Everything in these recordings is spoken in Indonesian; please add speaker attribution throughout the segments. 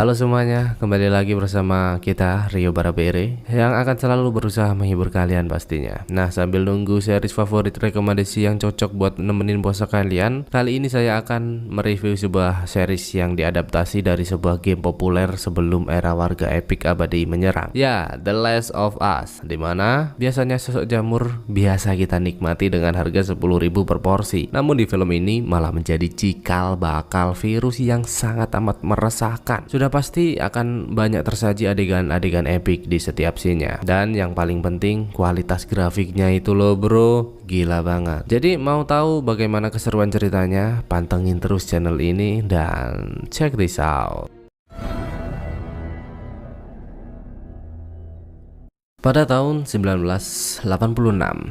Speaker 1: Halo semuanya, kembali lagi bersama kita Rio Barabere yang akan selalu berusaha menghibur kalian pastinya. Nah, sambil nunggu series favorit rekomendasi yang cocok buat nemenin puasa kalian, kali ini saya akan mereview sebuah series yang diadaptasi dari sebuah game populer sebelum era warga Epic abadi menyerang. Ya, The Last of Us, dimana biasanya sosok jamur biasa kita nikmati dengan harga 10.000 per porsi. Namun di film ini malah menjadi cikal bakal virus yang sangat amat meresahkan. Sudah pasti akan banyak tersaji adegan-adegan epic di setiap scene-nya. Dan yang paling penting, kualitas grafiknya itu loh bro, gila banget. Jadi mau tahu bagaimana keseruan ceritanya? Pantengin terus channel ini dan check this out. Pada tahun 1986,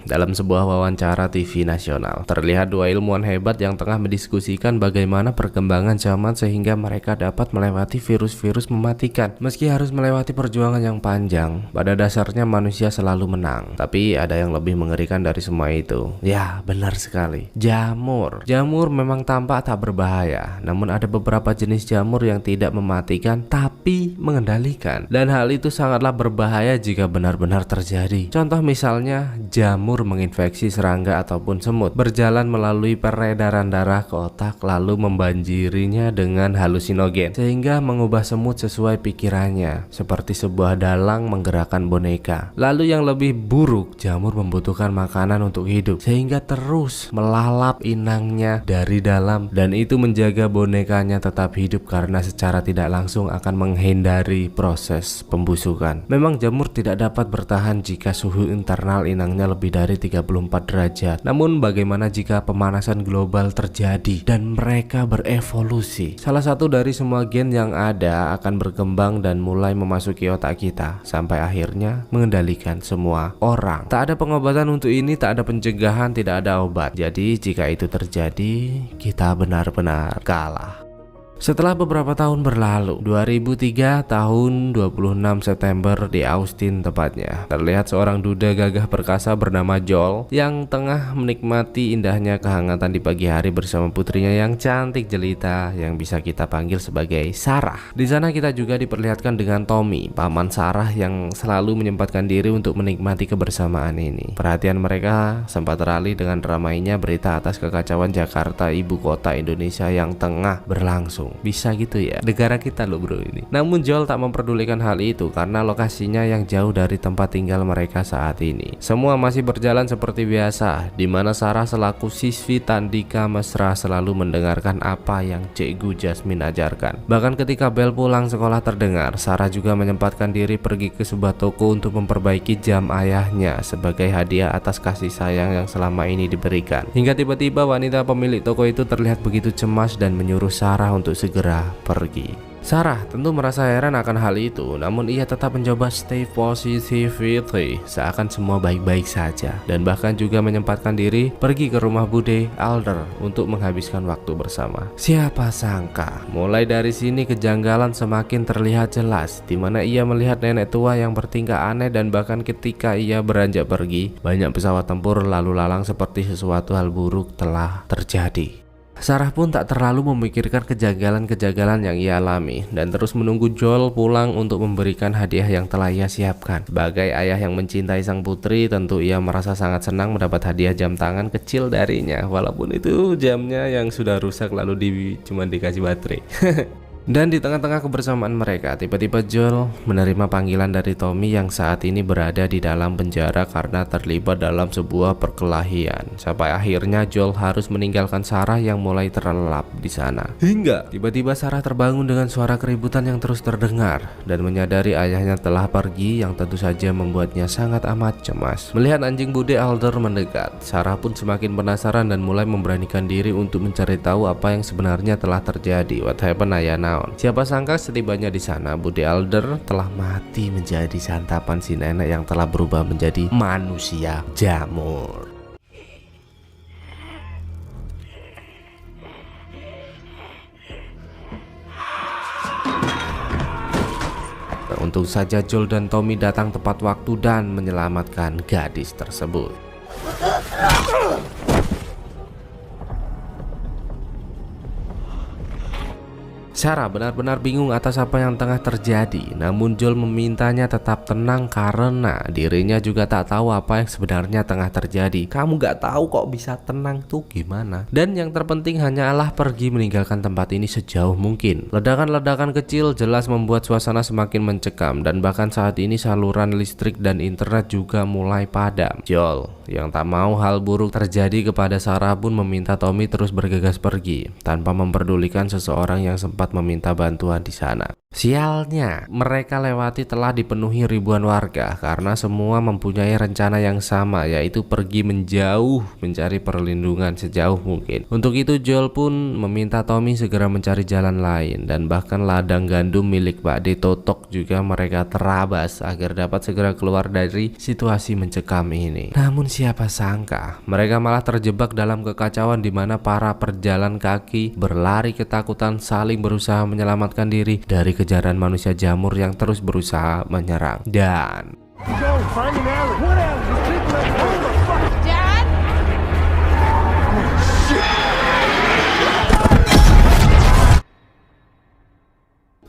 Speaker 1: dalam sebuah wawancara TV nasional, terlihat dua ilmuwan hebat yang tengah mendiskusikan bagaimana perkembangan zaman sehingga mereka dapat melewati virus-virus mematikan. Meski harus melewati perjuangan yang panjang, pada dasarnya manusia selalu menang. Tapi ada yang lebih mengerikan dari semua itu. Ya, benar sekali. Jamur. Jamur memang tampak tak berbahaya, namun ada beberapa jenis jamur yang tidak mematikan tapi mengendalikan. Dan hal itu sangatlah berbahaya jika benar-benar terjadi. Contoh misalnya jamur menginfeksi serangga ataupun semut, berjalan melalui peredaran darah ke otak lalu membanjirinya dengan halusinogen sehingga mengubah semut sesuai pikirannya, seperti sebuah dalang menggerakkan boneka. Lalu yang lebih buruk, jamur membutuhkan makanan untuk hidup sehingga terus melalap inangnya dari dalam, dan itu menjaga bonekanya tetap hidup karena secara tidak langsung akan menghindari proses pembusukan. Memang jamur tidak dapat bertahan jika suhu internal inangnya lebih dari 34 derajat. Namun bagaimana jika pemanasan global terjadi dan mereka berevolusi? Salah satu dari semua gen yang ada akan berkembang dan mulai memasuki otak kita sampai akhirnya mengendalikan semua orang. Tak ada pengobatan untuk ini, tak ada pencegahan, tidak ada obat. Jadi jika itu terjadi, kita benar-benar kalah. Setelah beberapa tahun berlalu, 2003 tahun 26 September di Austin tepatnya, terlihat seorang duda gagah perkasa bernama Joel yang tengah menikmati indahnya kehangatan di pagi hari bersama putrinya yang cantik jelita yang bisa kita panggil sebagai Sarah. Di sana kita juga diperlihatkan dengan Tommy, paman Sarah yang selalu menyempatkan diri untuk menikmati kebersamaan ini. Perhatian mereka sempat teralih dengan ramainya berita atas kekacauan Jakarta, ibu kota Indonesia yang tengah berlangsung. Bisa gitu ya, negara kita loh bro ini. Namun Joel tak memperdulikan hal itu karena lokasinya yang jauh dari tempat tinggal mereka saat ini. Semua masih berjalan seperti biasa, di mana Sarah selaku siswi tandika mesra selalu mendengarkan apa yang Cikgu Jasmine ajarkan. Bahkan ketika bel pulang sekolah terdengar, Sarah juga menyempatkan diri pergi ke sebuah toko untuk memperbaiki jam ayahnya sebagai hadiah atas kasih sayang yang selama ini diberikan. Hingga tiba-tiba wanita pemilik toko itu terlihat begitu cemas dan menyuruh Sarah untuk segera pergi. Sarah tentu merasa heran akan hal itu, namun ia tetap mencoba stay positivity seakan semua baik-baik saja, dan bahkan juga menyempatkan diri pergi ke rumah Bude Alder untuk menghabiskan waktu bersama. Siapa sangka, mulai dari sini kejanggalan semakin terlihat jelas, di mana ia melihat nenek tua yang bertingkah aneh, dan bahkan ketika ia beranjak pergi, banyak pesawat tempur lalu lalang seperti sesuatu hal buruk telah terjadi. Sarah pun tak terlalu memikirkan kejanggalan-kejanggalan yang ia alami dan terus menunggu Joel pulang untuk memberikan hadiah yang telah ia siapkan. Sebagai ayah yang mencintai sang putri, tentu ia merasa sangat senang mendapat hadiah jam tangan kecil darinya, walaupun itu jamnya yang sudah rusak lalu cuma dikasih baterai. Dan di tengah-tengah kebersamaan mereka, tiba-tiba Joel menerima panggilan dari Tommy yang saat ini berada di dalam penjara karena terlibat dalam sebuah perkelahian. Sampai akhirnya Joel harus meninggalkan Sarah yang mulai terlelap di sana. Hingga tiba-tiba Sarah terbangun dengan suara keributan yang terus terdengar dan menyadari ayahnya telah pergi, yang tentu saja membuatnya sangat amat cemas. Melihat anjing Bude Alder mendekat, Sarah pun semakin penasaran dan mulai memberanikan diri untuk mencari tahu apa yang sebenarnya telah terjadi. What happened Ayana? Siapa sangka setibanya di sana, Bude Alder telah mati menjadi santapan si nenek yang telah berubah menjadi manusia jamur. Untung saja Joel dan Tommy datang tepat waktu dan menyelamatkan gadis tersebut. Sarah benar-benar bingung atas apa yang tengah terjadi, namun Joel memintanya tetap tenang karena dirinya juga tak tahu apa yang sebenarnya tengah terjadi. Kamu gak tahu kok bisa tenang tuh gimana? Dan yang terpenting hanyalah pergi meninggalkan tempat ini sejauh mungkin. Ledakan-ledakan kecil jelas membuat suasana semakin mencekam dan bahkan saat ini saluran listrik dan internet juga mulai padam. Joel yang tak mau hal buruk terjadi kepada Sarah pun meminta Tommy terus bergegas pergi tanpa memperdulikan seseorang yang sempat meminta bantuan di sana. Sialnya, mereka lewati telah dipenuhi ribuan warga karena semua mempunyai rencana yang sama, yaitu pergi menjauh mencari perlindungan sejauh mungkin. Untuk itu Joel pun meminta Tommy segera mencari jalan lain dan bahkan ladang gandum milik Pak D Totok juga mereka terabas agar dapat segera keluar dari situasi mencekam ini. Namun siapa sangka mereka malah terjebak dalam kekacauan di mana para perjalan kaki berlari ketakutan saling berusaha menyelamatkan diri dari kejaran manusia jamur yang terus berusaha menyerang. Dan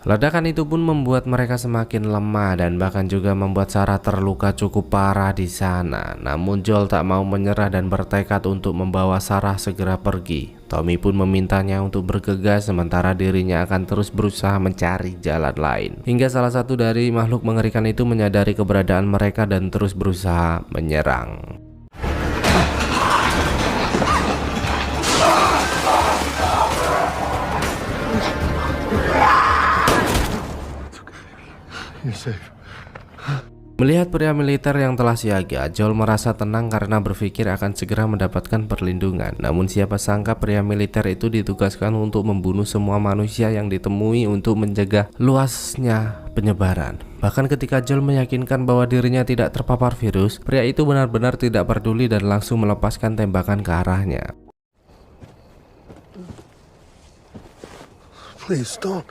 Speaker 1: ledakan itu pun membuat mereka semakin lemah dan bahkan juga membuat Sarah terluka cukup parah di sana. Namun Joel tak mau menyerah dan bertekad untuk membawa Sarah segera pergi. Tommy pun memintanya untuk bergegas sementara dirinya akan terus berusaha mencari jalan lain. Hingga salah satu dari makhluk mengerikan itu menyadari keberadaan mereka dan terus berusaha menyerang. Melihat pria militer yang telah siaga, Joel merasa tenang karena berpikir akan segera mendapatkan perlindungan. Namun siapa sangka pria militer itu ditugaskan untuk membunuh semua manusia yang ditemui untuk mencegah luasnya penyebaran. Bahkan ketika Joel meyakinkan bahwa dirinya tidak terpapar virus, pria itu benar-benar tidak peduli dan langsung melepaskan tembakan ke arahnya. Please don't.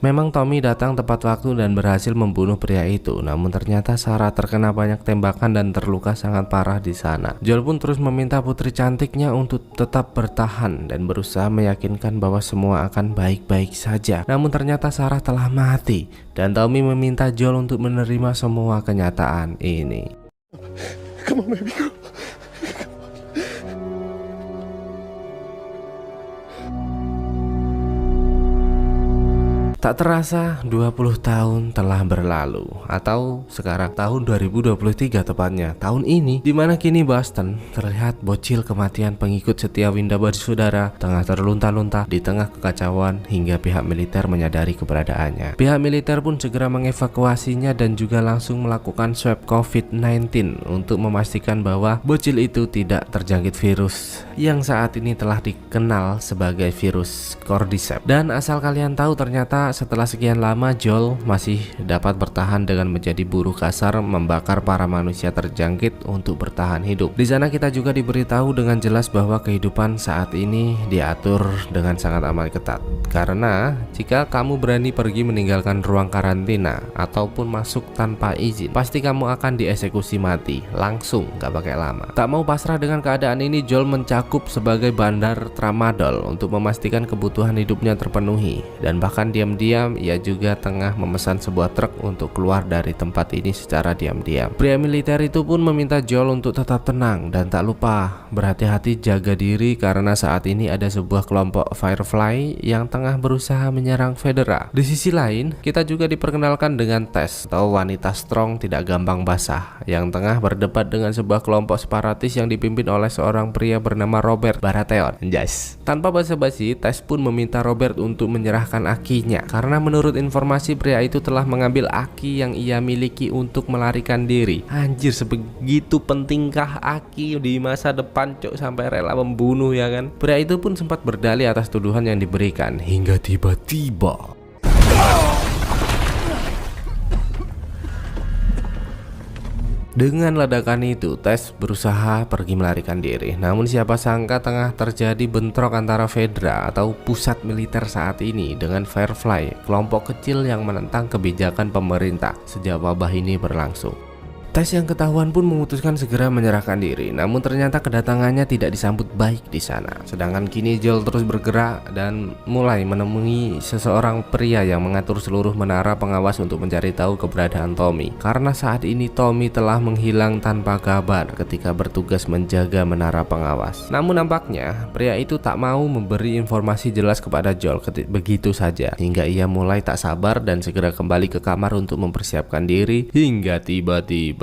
Speaker 1: Memang Tommy datang tepat waktu dan berhasil membunuh pria itu, namun ternyata Sarah terkena banyak tembakan dan terluka sangat parah di sana. Joel pun terus meminta putri cantiknya untuk tetap bertahan dan berusaha meyakinkan bahwa semua akan baik-baik saja. Namun ternyata Sarah telah mati dan Tommy meminta Joel untuk menerima semua kenyataan ini. Come on, baby girl. Tak terasa 20 tahun telah berlalu, atau sekarang tahun 2023 tepatnya, tahun ini dimana kini Boston terlihat bocil kematian pengikut setia Winda Bersaudara tengah terlunta-lunta di tengah kekacauan hingga pihak militer menyadari keberadaannya. Pihak militer pun segera mengevakuasinya dan juga langsung melakukan swab COVID-19 untuk memastikan bahwa bocil itu tidak terjangkit virus yang saat ini telah dikenal sebagai virus Cordyceps. Dan asal kalian tahu, ternyata setelah sekian lama Joel masih dapat bertahan dengan menjadi buruh kasar membakar para manusia terjangkit untuk bertahan hidup. Di sana kita juga diberitahu dengan jelas bahwa kehidupan saat ini diatur dengan sangat amat ketat. Karena jika kamu berani pergi meninggalkan ruang karantina ataupun masuk tanpa izin, pasti kamu akan dieksekusi mati langsung, gak pakai lama. Tak mau pasrah dengan keadaan ini, Joel mencakup sebagai bandar tramadol untuk memastikan kebutuhan hidupnya terpenuhi, dan bahkan diam-diam ia juga tengah memesan sebuah truk untuk keluar dari tempat ini secara diam-diam. Pria militer itu pun meminta Joel untuk tetap tenang dan tak lupa berhati-hati jaga diri karena saat ini ada sebuah kelompok Firefly yang tengah berusaha menyerang Federa. Di sisi lain, kita juga diperkenalkan dengan Tess atau wanita strong tidak gampang basah yang tengah berdebat dengan sebuah kelompok separatis yang dipimpin oleh seorang pria bernama Robert Baratheon. Yes. Tanpa basa-basi, Tess pun meminta Robert untuk menyerahkan akinya karena menurut informasi pria itu telah mengambil aki yang ia miliki untuk melarikan diri. Anjir, sebegitu pentingkah aki di masa depan, cok, sampai rela membunuh, ya kan? Pria itu pun sempat berdalih atas tuduhan yang diberikan hingga tiba-tiba dengan ledakan itu, Tess berusaha pergi melarikan diri. Namun siapa sangka tengah terjadi bentrok antara Fedra atau pusat militer saat ini dengan Firefly, kelompok kecil yang menentang kebijakan pemerintah sejak wabah ini berlangsung. Tes yang ketahuan pun memutuskan segera menyerahkan diri, namun ternyata kedatangannya tidak disambut baik di sana. Sedangkan kini Joel terus bergerak dan mulai menemui seseorang pria yang mengatur seluruh menara pengawas untuk mencari tahu keberadaan Tommy. Karena saat ini Tommy telah menghilang tanpa kabar ketika bertugas menjaga menara pengawas. Namun nampaknya pria itu tak mau memberi informasi jelas kepada Joel begitu saja, hingga ia mulai tak sabar dan segera kembali ke kamar untuk mempersiapkan diri hingga tiba-tiba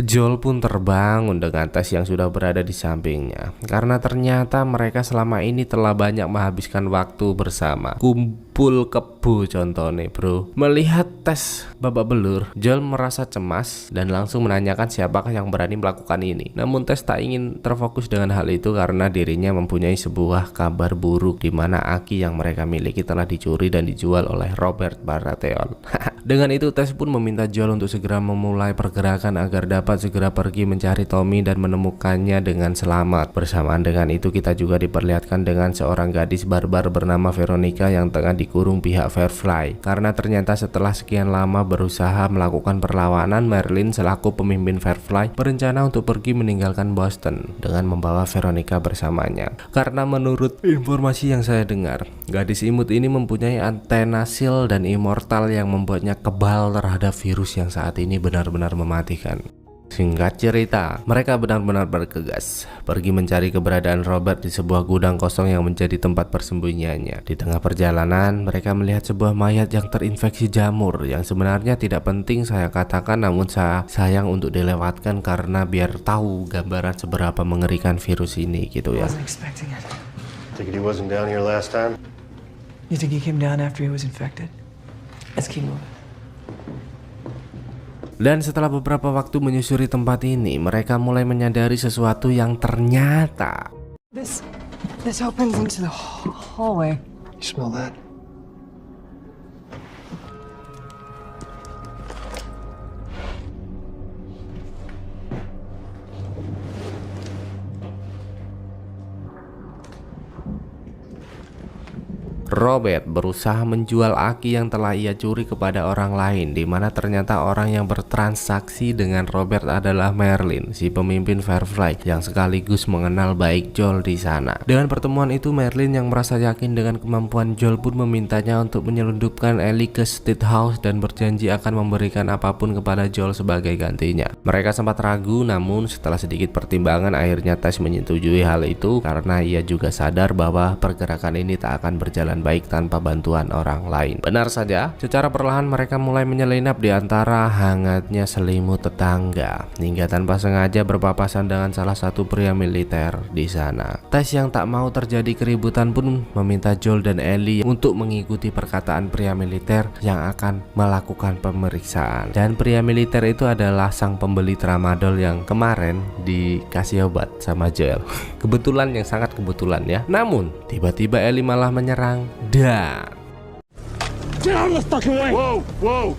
Speaker 1: Joel pun terbangun dengan tes yang sudah berada di sampingnya, karena ternyata mereka selama ini telah banyak menghabiskan waktu bersama. Kumpul kebo contohnya bro. Melihat tes babak belur, Joel merasa cemas dan langsung menanyakan siapakah yang berani melakukan ini. Namun tes tak ingin terfokus dengan hal itu karena dirinya mempunyai sebuah kabar buruk di mana Aki yang mereka miliki telah dicuri dan dijual oleh Robert Baratheon. Dengan itu tes pun meminta Joel untuk segera memulai pergerakan agar dapat segera pergi mencari Tommy dan menemukannya dengan selamat. Bersamaan dengan itu kita juga diperlihatkan dengan seorang gadis barbar bernama Veronica yang tengah dikurung pihak Firefly. Karena ternyata setelah sekian lama berusaha melakukan perlawanan, Merlin selaku pemimpin Firefly berencana untuk pergi meninggalkan Boston dengan membawa Veronica bersamanya. Karena menurut informasi yang saya dengar, gadis imut ini mempunyai antena shield dan immortal yang membuatnya kebal terhadap virus yang saat ini benar-benar mematikan. Singkat cerita, mereka benar-benar bergegas pergi mencari keberadaan Robert di sebuah gudang kosong yang menjadi tempat persembunyiannya. Di tengah perjalanan, mereka melihat sebuah mayat yang terinfeksi jamur yang sebenarnya tidak penting saya katakan, namun sayang untuk dilewatkan karena biar tahu gambaran seberapa mengerikan virus ini gitu ya.
Speaker 2: Think he wasn't down here last time?
Speaker 3: You think he came down after he was infected? Let's keep moving.
Speaker 1: Dan setelah beberapa waktu menyusuri tempat ini, mereka mulai menyadari sesuatu yang ternyata
Speaker 3: This opens into the hallway.
Speaker 2: You smell that?
Speaker 1: Robert berusaha menjual Aki yang telah ia curi kepada orang lain, di mana ternyata orang yang bertransaksi dengan Robert adalah Merlin, si pemimpin Firefly yang sekaligus mengenal baik Joel di sana. Dengan pertemuan itu, Merlin yang merasa yakin dengan kemampuan Joel pun memintanya untuk menyelundupkan Ellie ke State House dan berjanji akan memberikan apapun kepada Joel sebagai gantinya. Mereka sempat ragu, namun setelah sedikit pertimbangan akhirnya Tess menyetujui hal itu karena ia juga sadar bahwa pergerakan ini tak akan berjalan baik tanpa bantuan orang lain. Benar saja, secara perlahan mereka mulai menyelinap di antara hangatnya selimut tetangga hingga tanpa sengaja berpapasan dengan salah satu pria militer di sana. Tess yang tak mau terjadi keributan pun meminta Joel dan Ellie untuk mengikuti perkataan pria militer yang akan melakukan pemeriksaan. Dan pria militer itu adalah sang pembeli tramadol yang kemarin dikasih obat sama Joel. Kebetulan, yang sangat kebetulan ya. Namun tiba-tiba Ellie malah menyerang dan
Speaker 2: Get out of the fucking way! Whoa, whoa!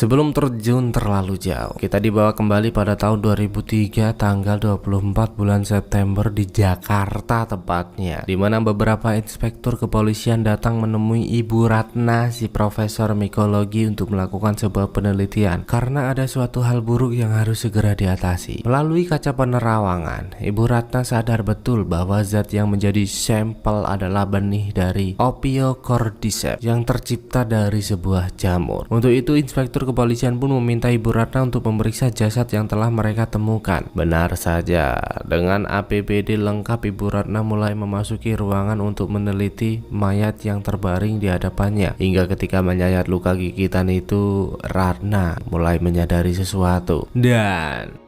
Speaker 1: Sebelum terjun terlalu jauh, kita dibawa kembali pada tahun 2003 tanggal 24 bulan September di Jakarta tepatnya, di mana beberapa inspektur kepolisian datang menemui Ibu Ratna, si profesor mikologi, untuk melakukan sebuah penelitian karena ada suatu hal buruk yang harus segera diatasi. Melalui kaca penerawangan, Ibu Ratna sadar betul bahwa zat yang menjadi sampel adalah benih dari Ophiocordyceps yang tercipta dari sebuah jamur. Untuk itu inspektur kepolisian pun meminta Ibu Ratna untuk memeriksa jasad yang telah mereka temukan. Benar saja, dengan APBD lengkap Ibu Ratna mulai memasuki ruangan untuk meneliti mayat yang terbaring di hadapannya. Hingga ketika menyayat luka gigitan itu, Ratna mulai menyadari sesuatu. Dan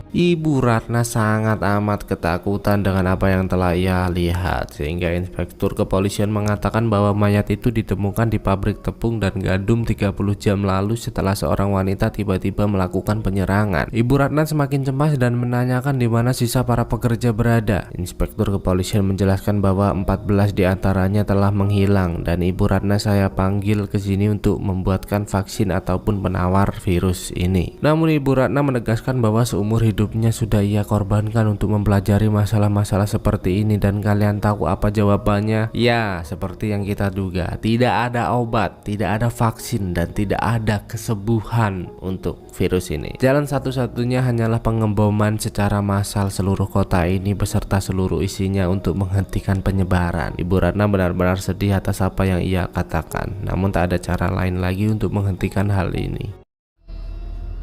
Speaker 1: Ibu Ratna sangat amat ketakutan dengan apa yang telah ia lihat, sehingga inspektur kepolisian mengatakan bahwa mayat itu ditemukan di pabrik tepung dan gandum 30 jam lalu setelah seorang wanita tiba-tiba melakukan penyerangan. Ibu Ratna semakin cemas dan menanyakan di mana sisa para pekerja berada. Inspektur kepolisian menjelaskan bahwa 14 diantaranya telah menghilang dan Ibu Ratna saya panggil ke sini untuk membuatkan vaksin ataupun penawar virus ini. Namun Ibu Ratna menegaskan bahwa seumur hidupnya sudah ia korbankan untuk mempelajari masalah-masalah seperti ini, dan kalian tahu apa jawabannya? Ya, seperti yang kita duga, tidak ada obat, tidak ada vaksin, dan tidak ada kesembuhan untuk virus ini. Jalan satu-satunya hanyalah pengeboman secara massal seluruh kota ini beserta seluruh isinya untuk menghentikan penyebaran. Ibu Ratna benar-benar sedih atas apa yang ia katakan, namun tak ada cara lain lagi untuk menghentikan hal ini.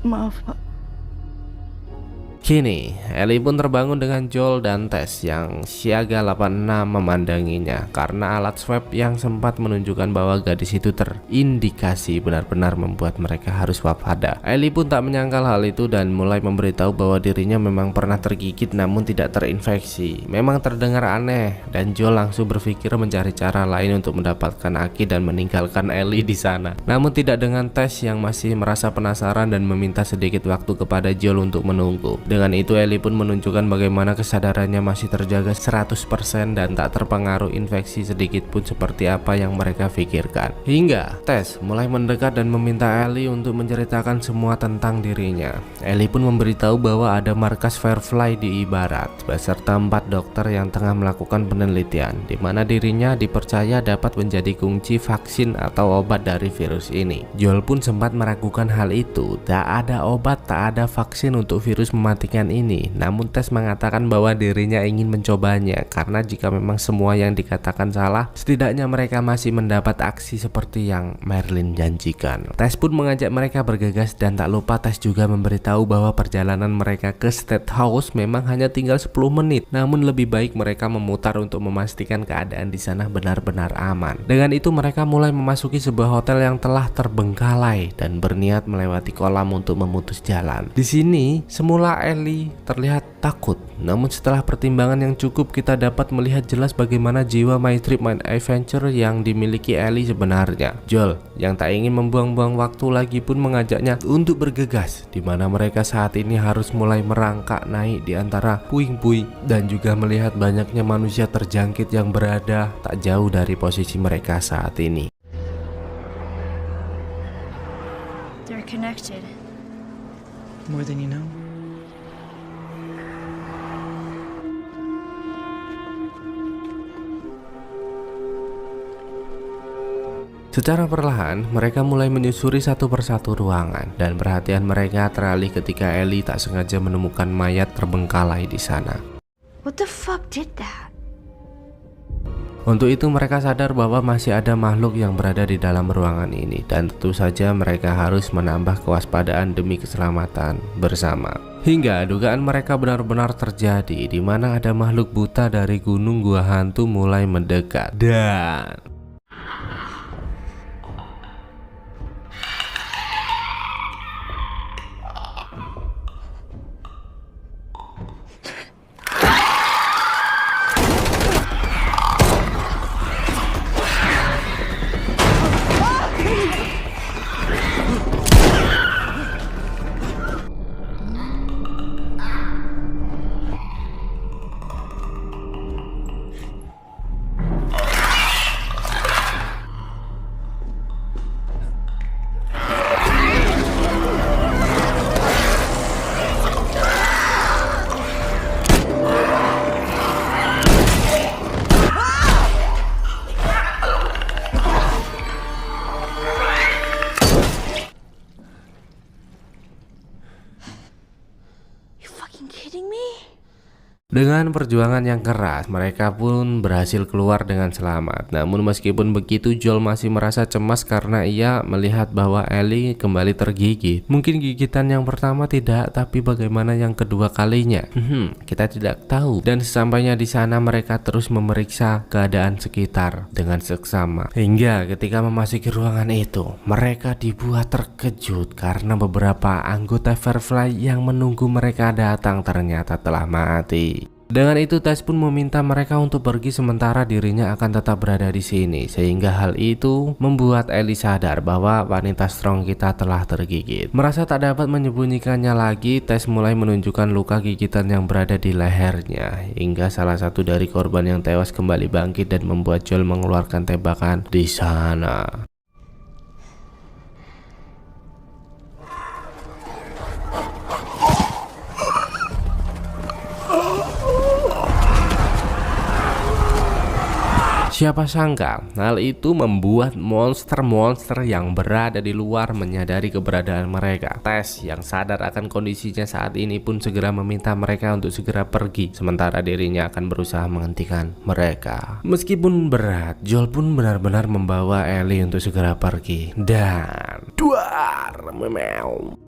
Speaker 4: Maaf, Pak.
Speaker 1: Kini, Ellie pun terbangun dengan Joel dan Tess yang siaga 86 memandanginya karena alat swab yang sempat menunjukkan bahwa gadis itu terindikasi benar-benar membuat mereka harus waspada. Ellie pun tak menyangkal hal itu dan mulai memberitahu bahwa dirinya memang pernah tergigit namun tidak terinfeksi. Memang terdengar aneh dan Joel langsung berpikir mencari cara lain untuk mendapatkan Aki dan meninggalkan Ellie di sana. Namun tidak dengan Tess yang masih merasa penasaran dan meminta sedikit waktu kepada Joel untuk menunggu. Dengan itu Ellie pun menunjukkan bagaimana kesadarannya masih terjaga 100% dan tak terpengaruh infeksi sedikit pun seperti apa yang mereka pikirkan. Hingga Tess mulai mendekat dan meminta Ellie untuk menceritakan semua tentang dirinya. Ellie pun memberitahu bahwa ada markas Firefly di Ibarat beserta 4 dokter yang tengah melakukan penelitian di mana dirinya dipercaya dapat menjadi kunci vaksin atau obat dari virus ini. Joel pun sempat meragukan hal itu. Tak ada obat, tak ada vaksin untuk virus mematikan ini. Namun Tess mengatakan bahwa dirinya ingin mencobanya karena jika memang semua yang dikatakan salah, setidaknya mereka masih mendapat aksi seperti yang Marilyn janjikan. Tess pun mengajak mereka bergegas dan tak lupa Tess juga memberitahu bahwa perjalanan mereka ke State House memang hanya tinggal 10 menit. Namun lebih baik mereka memutar untuk memastikan keadaan di sana benar-benar aman. Dengan itu mereka mulai memasuki sebuah hotel yang telah terbengkalai dan berniat melewati kolam untuk memutus jalan. Di sini semula Ellie terlihat takut, namun setelah pertimbangan yang cukup kita dapat melihat jelas bagaimana jiwa My Trip My Adventure yang dimiliki Ellie sebenarnya. Joel yang tak ingin membuang-buang waktu lagi pun mengajaknya untuk bergegas, di mana mereka saat ini harus mulai merangkak naik di antara puing-puing dan juga melihat banyaknya manusia terjangkit yang berada tak jauh dari posisi mereka saat ini.
Speaker 4: They're connected.
Speaker 3: More than you know.
Speaker 1: Secara perlahan, mereka mulai menyusuri satu persatu ruangan dan perhatian mereka teralih ketika Ellie tak sengaja menemukan mayat terbengkalai di sana.
Speaker 4: What the fuck did that?
Speaker 1: Untuk itu mereka sadar bahwa masih ada makhluk yang berada di dalam ruangan ini dan tentu saja mereka harus menambah kewaspadaan demi keselamatan bersama. Hingga dugaan mereka benar-benar terjadi, di mana ada makhluk buta dari gunung gua hantu mulai mendekat. Dan Dengan perjuangan yang keras, mereka pun berhasil keluar dengan selamat. Namun meskipun begitu, Joel masih merasa cemas karena ia melihat bahwa Ellie kembali tergigit. Mungkin gigitan yang pertama tidak, tapi bagaimana yang kedua kalinya? Kita tidak tahu. Dan sesampainya di sana, mereka terus memeriksa keadaan sekitar dengan seksama. Hingga ketika memasuki ruangan itu, mereka dibuat terkejut karena beberapa anggota Firefly yang menunggu mereka datang ternyata telah mati. Dengan itu, Tess pun meminta mereka untuk pergi sementara dirinya akan tetap berada di sini. Sehingga hal itu membuat Ellie sadar bahwa wanita strong kita telah tergigit. Merasa tak dapat menyembunyikannya lagi, Tess mulai menunjukkan luka gigitan yang berada di lehernya. Hingga salah satu dari korban yang tewas kembali bangkit dan membuat Joel mengeluarkan tembakan di sana. Siapa sangka hal itu membuat monster-monster yang berada di luar menyadari keberadaan mereka. Tess yang sadar akan kondisinya saat ini pun segera meminta mereka untuk segera pergi, sementara dirinya akan berusaha menghentikan mereka. Meskipun berat, Joel pun benar-benar membawa Ellie untuk segera pergi. Dan duar memel.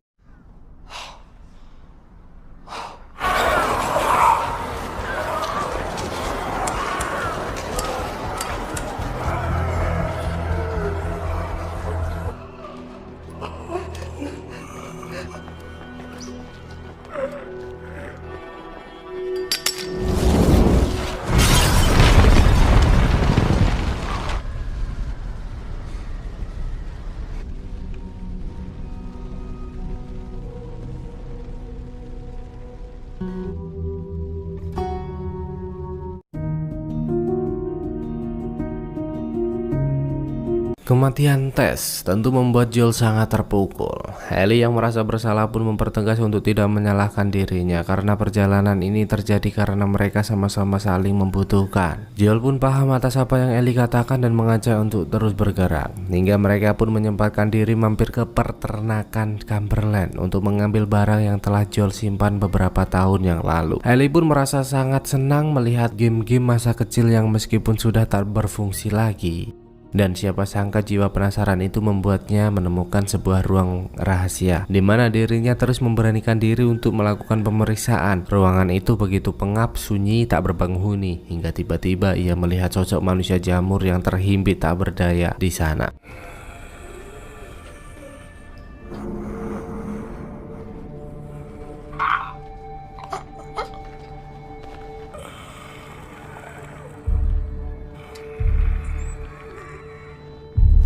Speaker 1: Kematian Tess tentu membuat Joel sangat terpukul. Ellie yang merasa bersalah pun mempertegas untuk tidak menyalahkan dirinya karena perjalanan ini terjadi karena mereka sama-sama saling membutuhkan. Joel pun paham atas apa yang Ellie katakan dan mengajak untuk terus bergerak. Hingga mereka pun menyempatkan diri mampir ke peternakan Cumberland untuk mengambil barang yang telah Joel simpan beberapa tahun yang lalu. Ellie pun merasa sangat senang melihat game-game masa kecil yang meskipun sudah tak berfungsi lagi. Dan siapa sangka jiwa penasaran itu membuatnya menemukan sebuah ruang rahasia di mana dirinya terus memberanikan diri untuk melakukan pemeriksaan. Ruangan itu begitu pengap, sunyi, tak berpenghuni, hingga tiba-tiba ia melihat sosok manusia jamur yang terhimpit tak berdaya di sana.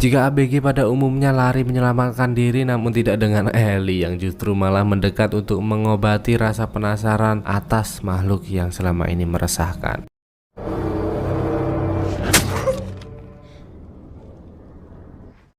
Speaker 1: Jika ABG pada umumnya lari menyelamatkan diri, namun tidak dengan Ellie yang justru malah mendekat untuk mengobati rasa penasaran atas makhluk yang selama ini meresahkan.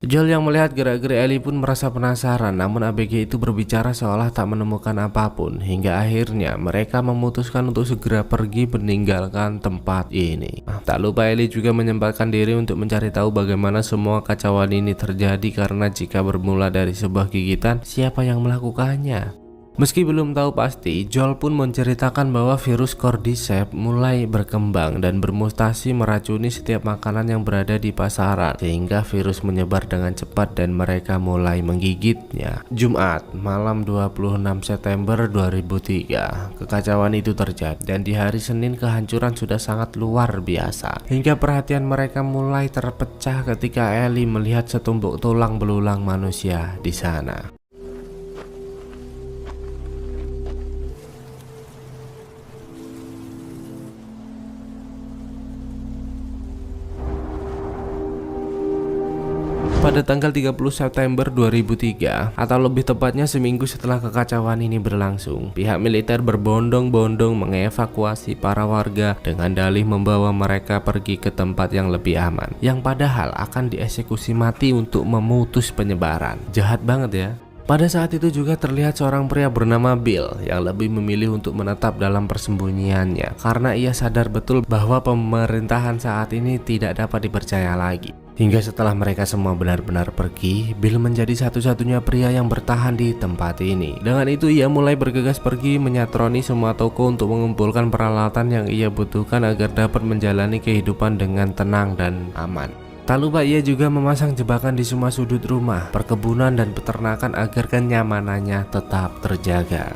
Speaker 1: Joel yang melihat gerak-gerik Ellie pun merasa penasaran, namun ABG itu berbicara seolah tak menemukan apapun. Hingga akhirnya mereka memutuskan untuk segera pergi meninggalkan tempat ini. Tak lupa Ellie juga menyempatkan diri untuk mencari tahu bagaimana semua kacauan ini terjadi, karena jika bermula dari sebuah gigitan, siapa yang melakukannya? Meski belum tahu pasti, Joel pun menceritakan bahwa virus Cordyceps mulai berkembang dan bermutasi meracuni setiap makanan yang berada di pasaran, sehingga virus menyebar dengan cepat dan mereka mulai menggigitnya. Jumat, malam 26 September 2003, kekacauan itu terjadi dan di hari Senin kehancuran sudah sangat luar biasa. Hingga perhatian mereka mulai terpecah ketika Ellie melihat setumpuk tulang belulang manusia di sana. Pada tanggal 30 September 2003, atau lebih tepatnya seminggu setelah kekacauan ini berlangsung, pihak militer berbondong-bondong mengevakuasi para warga dengan dalih membawa mereka pergi ke tempat yang lebih aman, yang padahal akan dieksekusi mati untuk memutus penyebaran. Jahat banget ya. Pada saat itu juga terlihat seorang pria bernama Bill yang lebih memilih untuk menetap dalam persembunyiannya karena ia sadar betul bahwa pemerintahan saat ini tidak dapat dipercaya lagi. Hingga setelah mereka semua benar-benar pergi, Bill menjadi satu-satunya pria yang bertahan di tempat ini. Dengan itu ia mulai bergegas pergi menyatroni semua toko untuk mengumpulkan peralatan yang ia butuhkan agar dapat menjalani kehidupan dengan tenang dan aman. Tak lupa ia juga memasang jebakan di semua sudut rumah, perkebunan dan peternakan agar kenyamanannya tetap terjaga.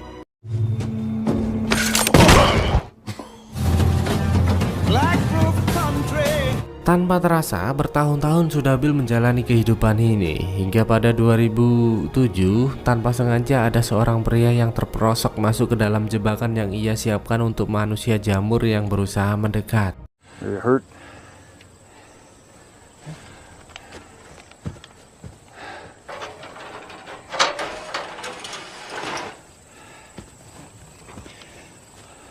Speaker 1: Tanpa terasa, bertahun-tahun sudah Bill menjalani kehidupan ini. Hingga pada 2007, tanpa sengaja ada seorang pria yang terperosok masuk ke dalam jebakan yang ia siapkan untuk manusia jamur yang berusaha mendekat.
Speaker 2: Are you hurt?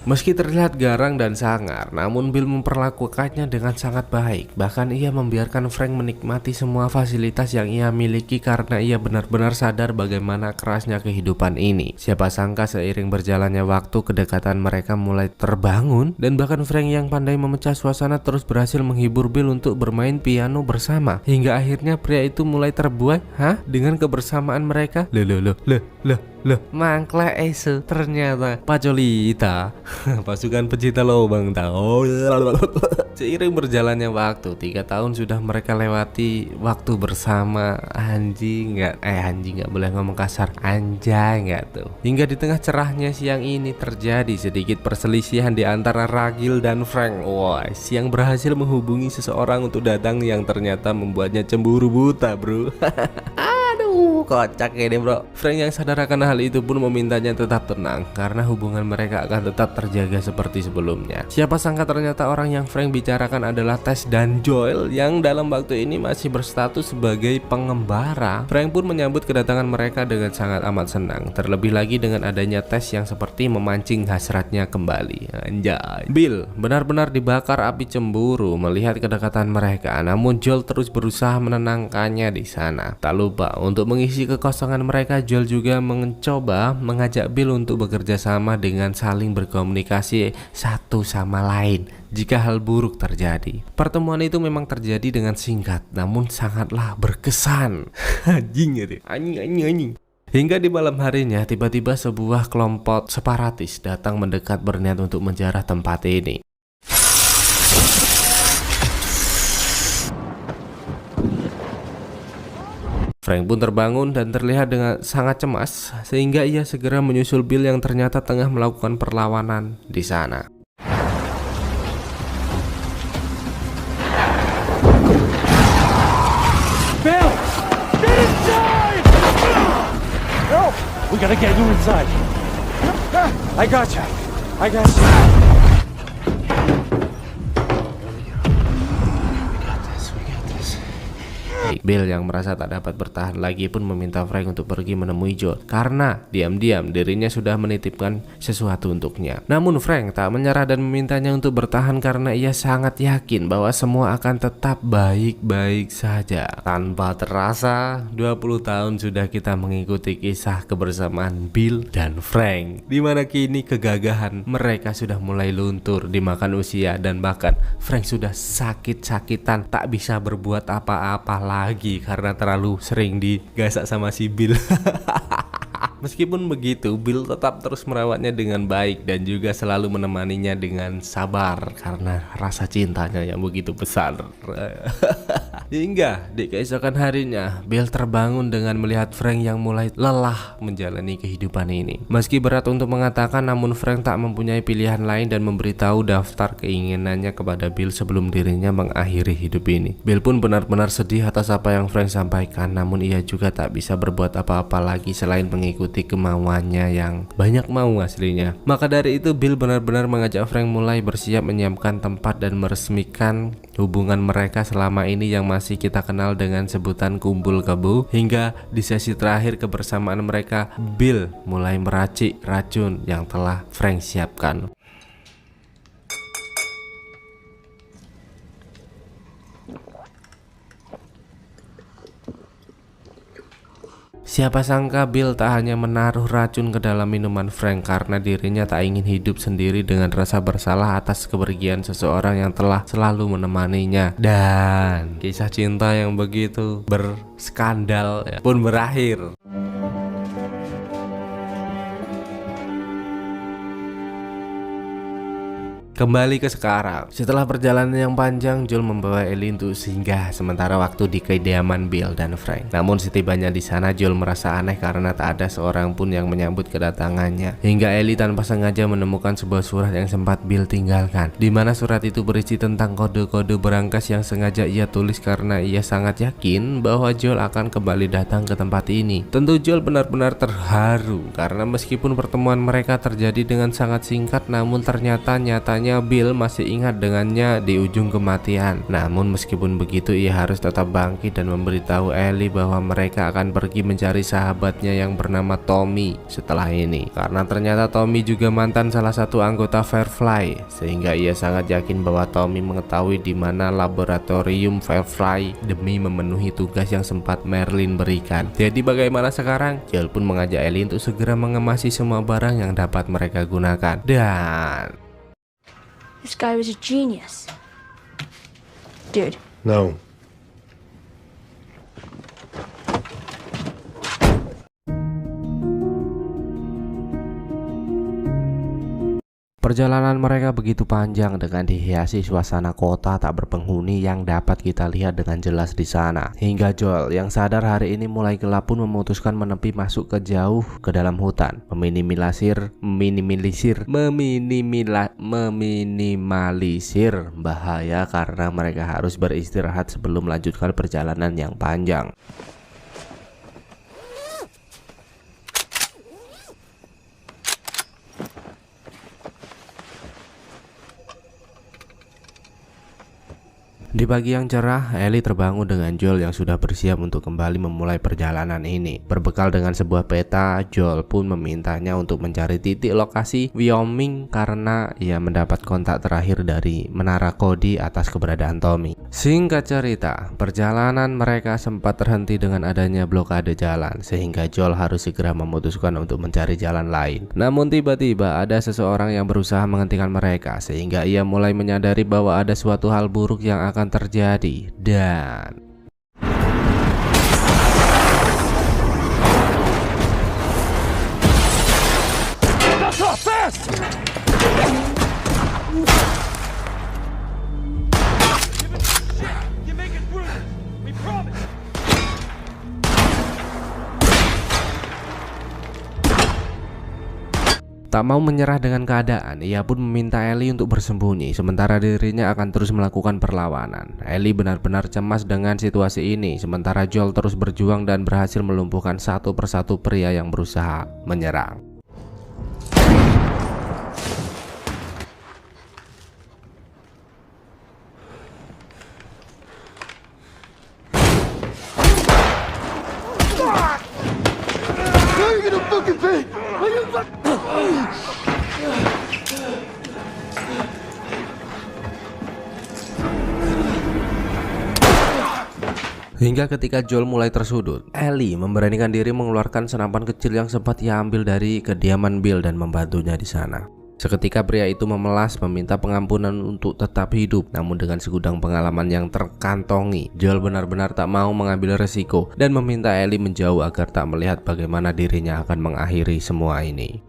Speaker 1: Meski terlihat garang dan sangar, namun Bill memperlakukannya dengan sangat baik. Bahkan ia membiarkan Frank menikmati semua fasilitas yang ia miliki karena ia benar-benar sadar bagaimana kerasnya kehidupan ini. Siapa sangka seiring berjalannya waktu, kedekatan mereka mulai terbangun, dan bahkan Frank yang pandai memecah suasana terus berhasil menghibur Bill untuk bermain piano bersama. Hingga akhirnya pria itu mulai terbuai dengan kebersamaan mereka. Loh, mangkla esu ternyata Pacolita pasukan pecinta lobang tahu. Seiring berjalannya waktu, 3 tahun sudah mereka lewati waktu bersama. Anjing nggak boleh ngomong kasar, anjay nggak tuh. Hingga di tengah cerahnya siang ini terjadi sedikit perselisihan di antara Ragil dan Frank. Yang berhasil menghubungi seseorang untuk datang yang ternyata membuatnya cemburu buta, bro. Kocak ini, bro. Frank yang sadar akan hal itu pun memintanya tetap tenang karena hubungan mereka akan tetap terjaga seperti sebelumnya. Siapa sangka ternyata orang yang Frank bicarakan adalah Tess dan Joel yang dalam waktu ini masih berstatus sebagai pengembara. Frank pun menyambut kedatangan mereka dengan sangat amat senang. Terlebih lagi dengan adanya Tess yang seperti memancing hasratnya kembali. Anjay. Bill benar-benar dibakar api cemburu melihat kedekatan mereka. Namun Joel terus berusaha menenangkannya di sana. Tak lupa untuk mengisi kekosongan mereka, Joel juga mencoba mengajak Bill untuk bekerja sama dengan saling berkomunikasi satu sama lain jika hal buruk terjadi. Pertemuan itu memang terjadi dengan singkat namun sangatlah berkesan. Anjing. Hingga di malam harinya tiba-tiba sebuah kelompok separatis datang mendekat berniat untuk menjarah tempat ini. Frank pun terbangun dan terlihat dengan sangat cemas sehingga ia segera menyusul Bill yang ternyata tengah melakukan perlawanan di sana.
Speaker 2: Bill! Get inside! No! We gotta get you inside. I got you.
Speaker 1: Bill yang merasa tak dapat bertahan lagi pun meminta Frank untuk pergi menemui Joel karena diam-diam dirinya sudah menitipkan sesuatu untuknya. Namun Frank tak menyerah dan memintanya untuk bertahan karena ia sangat yakin bahwa semua akan tetap baik-baik saja. Tanpa terasa 20 tahun sudah kita mengikuti kisah kebersamaan Bill dan Frank, di mana kini kegagahan mereka sudah mulai luntur dimakan usia dan bahkan Frank sudah sakit-sakitan tak bisa berbuat apa-apa lagi karena terlalu sering digasak sama si Bill. Meskipun begitu, Bill tetap terus merawatnya dengan baik dan juga selalu menemaninya dengan sabar karena rasa cintanya yang begitu besar. Hingga di keesokan harinya, Bill terbangun dengan melihat Frank yang mulai lelah menjalani kehidupan ini. Meski berat untuk mengatakan, namun Frank tak mempunyai pilihan lain dan memberitahu daftar keinginannya kepada Bill sebelum dirinya mengakhiri hidup ini. Bill pun benar-benar sedih atas apa yang Frank sampaikan, namun ia juga tak bisa berbuat apa-apa lagi selain mengikuti kemauannya yang banyak mau aslinya. Maka dari itu Bill benar-benar mengajak Frank mulai bersiap menyiapkan tempat dan meresmikan hubungan mereka selama ini yang masih kita kenal dengan sebutan kumpul kebo. Hingga di sesi terakhir kebersamaan mereka, Bill mulai meracik racun yang telah Frank siapkan. Siapa sangka Bill tak hanya menaruh racun ke dalam minuman Frank karena dirinya tak ingin hidup sendiri dengan rasa bersalah atas kepergian seseorang yang telah selalu menemaninya. Dan kisah cinta yang begitu berskandal pun berakhir. Kembali ke sekarang. Setelah perjalanan yang panjang, Joel membawa Ellie untuk singgah sementara waktu di kediaman Bill dan Frank. Namun setibanya di sana, Joel merasa aneh karena tak ada seorang pun yang menyambut kedatangannya. Hingga Ellie tanpa sengaja menemukan sebuah surat yang sempat Bill tinggalkan, di mana surat itu berisi tentang kode-kode berangkas yang sengaja ia tulis karena ia sangat yakin bahwa Joel akan kembali datang ke tempat ini. Tentu Joel benar-benar terharu karena meskipun pertemuan mereka terjadi dengan sangat singkat, namun nyatanya Bill masih ingat dengannya di ujung kematian. Namun meskipun begitu, ia harus tetap bangkit dan memberitahu Ellie bahwa mereka akan pergi mencari sahabatnya yang bernama Tommy setelah ini. Karena ternyata Tommy juga mantan salah satu anggota Firefly, sehingga ia sangat yakin bahwa Tommy mengetahui di mana laboratorium Firefly demi memenuhi tugas yang sempat Merlin berikan. Jadi bagaimana sekarang? Joel pun mengajak Ellie untuk segera mengemasi semua barang yang dapat mereka gunakan. Dan
Speaker 4: This guy was a genius. Dude.
Speaker 2: No.
Speaker 1: perjalanan mereka begitu panjang dengan dihiasi suasana kota tak berpenghuni yang dapat kita lihat dengan jelas di sana. Hingga Joel yang sadar hari ini mulai gelap pun memutuskan menepi masuk ke jauh ke dalam hutan, meminimalisir bahaya karena mereka harus beristirahat sebelum melanjutkan perjalanan yang panjang. Di pagi yang cerah, Ellie terbangun dengan Joel yang sudah bersiap untuk kembali memulai perjalanan ini. Berbekal dengan sebuah peta, Joel pun memintanya untuk mencari titik lokasi Wyoming karena ia mendapat kontak terakhir dari Menara Cody atas keberadaan Tommy. Singkat cerita, perjalanan mereka sempat terhenti dengan adanya blokade jalan, sehingga Joel harus segera memutuskan untuk mencari jalan lain. Namun tiba-tiba ada seseorang yang berusaha menghentikan mereka, sehingga ia mulai menyadari bahwa ada suatu hal buruk yang akan terjadi. Dan tak mau menyerah dengan keadaan, ia pun meminta Ellie untuk bersembunyi sementara dirinya akan terus melakukan perlawanan. Ellie benar-benar cemas dengan situasi ini, sementara Joel terus berjuang dan berhasil melumpuhkan satu persatu pria yang berusaha menyerang. Hingga ketika Joel mulai tersudut, Ellie memberanikan diri mengeluarkan senapan kecil yang sempat ia ambil dari kediaman Bill dan membantunya di sana. Seketika pria itu memelas meminta pengampunan untuk tetap hidup, namun dengan segudang pengalaman yang terkantongi, Joel benar-benar tak mau mengambil resiko dan meminta Ellie menjauh agar tak melihat bagaimana dirinya akan mengakhiri semua ini.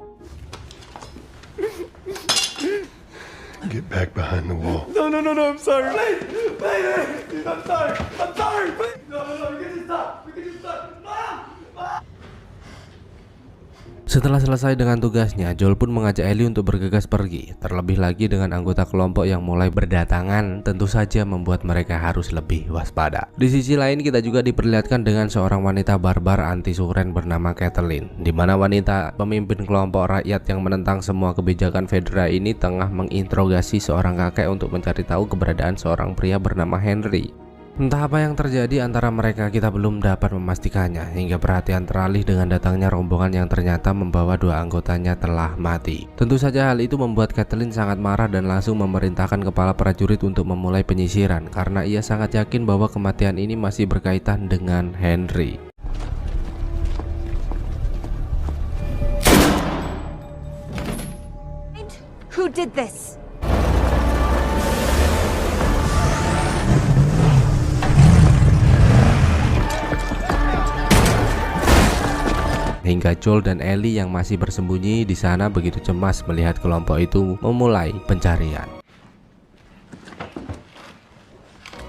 Speaker 2: Get back behind the wall.
Speaker 5: No, I'm sorry. Please, I'm sorry, please. No, we can just stop.
Speaker 1: Setelah selesai dengan tugasnya, Joel pun mengajak Ellie untuk bergegas pergi. Terlebih lagi dengan anggota kelompok yang mulai berdatangan, tentu saja membuat mereka harus lebih waspada. Di sisi lain, kita juga diperlihatkan dengan seorang wanita barbar anti suren bernama Kathleen, di mana wanita pemimpin kelompok rakyat yang menentang semua kebijakan Fedra ini tengah menginterogasi seorang kakek untuk mencari tahu keberadaan seorang pria bernama Henry. Entah apa yang terjadi antara mereka, kita belum dapat memastikannya, hingga perhatian teralih dengan datangnya rombongan yang ternyata membawa dua anggotanya telah mati. Tentu saja hal itu membuat Kathleen sangat marah dan langsung memerintahkan kepala prajurit untuk memulai penyisiran karena ia sangat yakin bahwa kematian ini masih berkaitan dengan Henry.
Speaker 6: You did this.
Speaker 1: Hingga Joel dan Ellie yang masih bersembunyi di sana begitu cemas melihat kelompok itu memulai pencarian.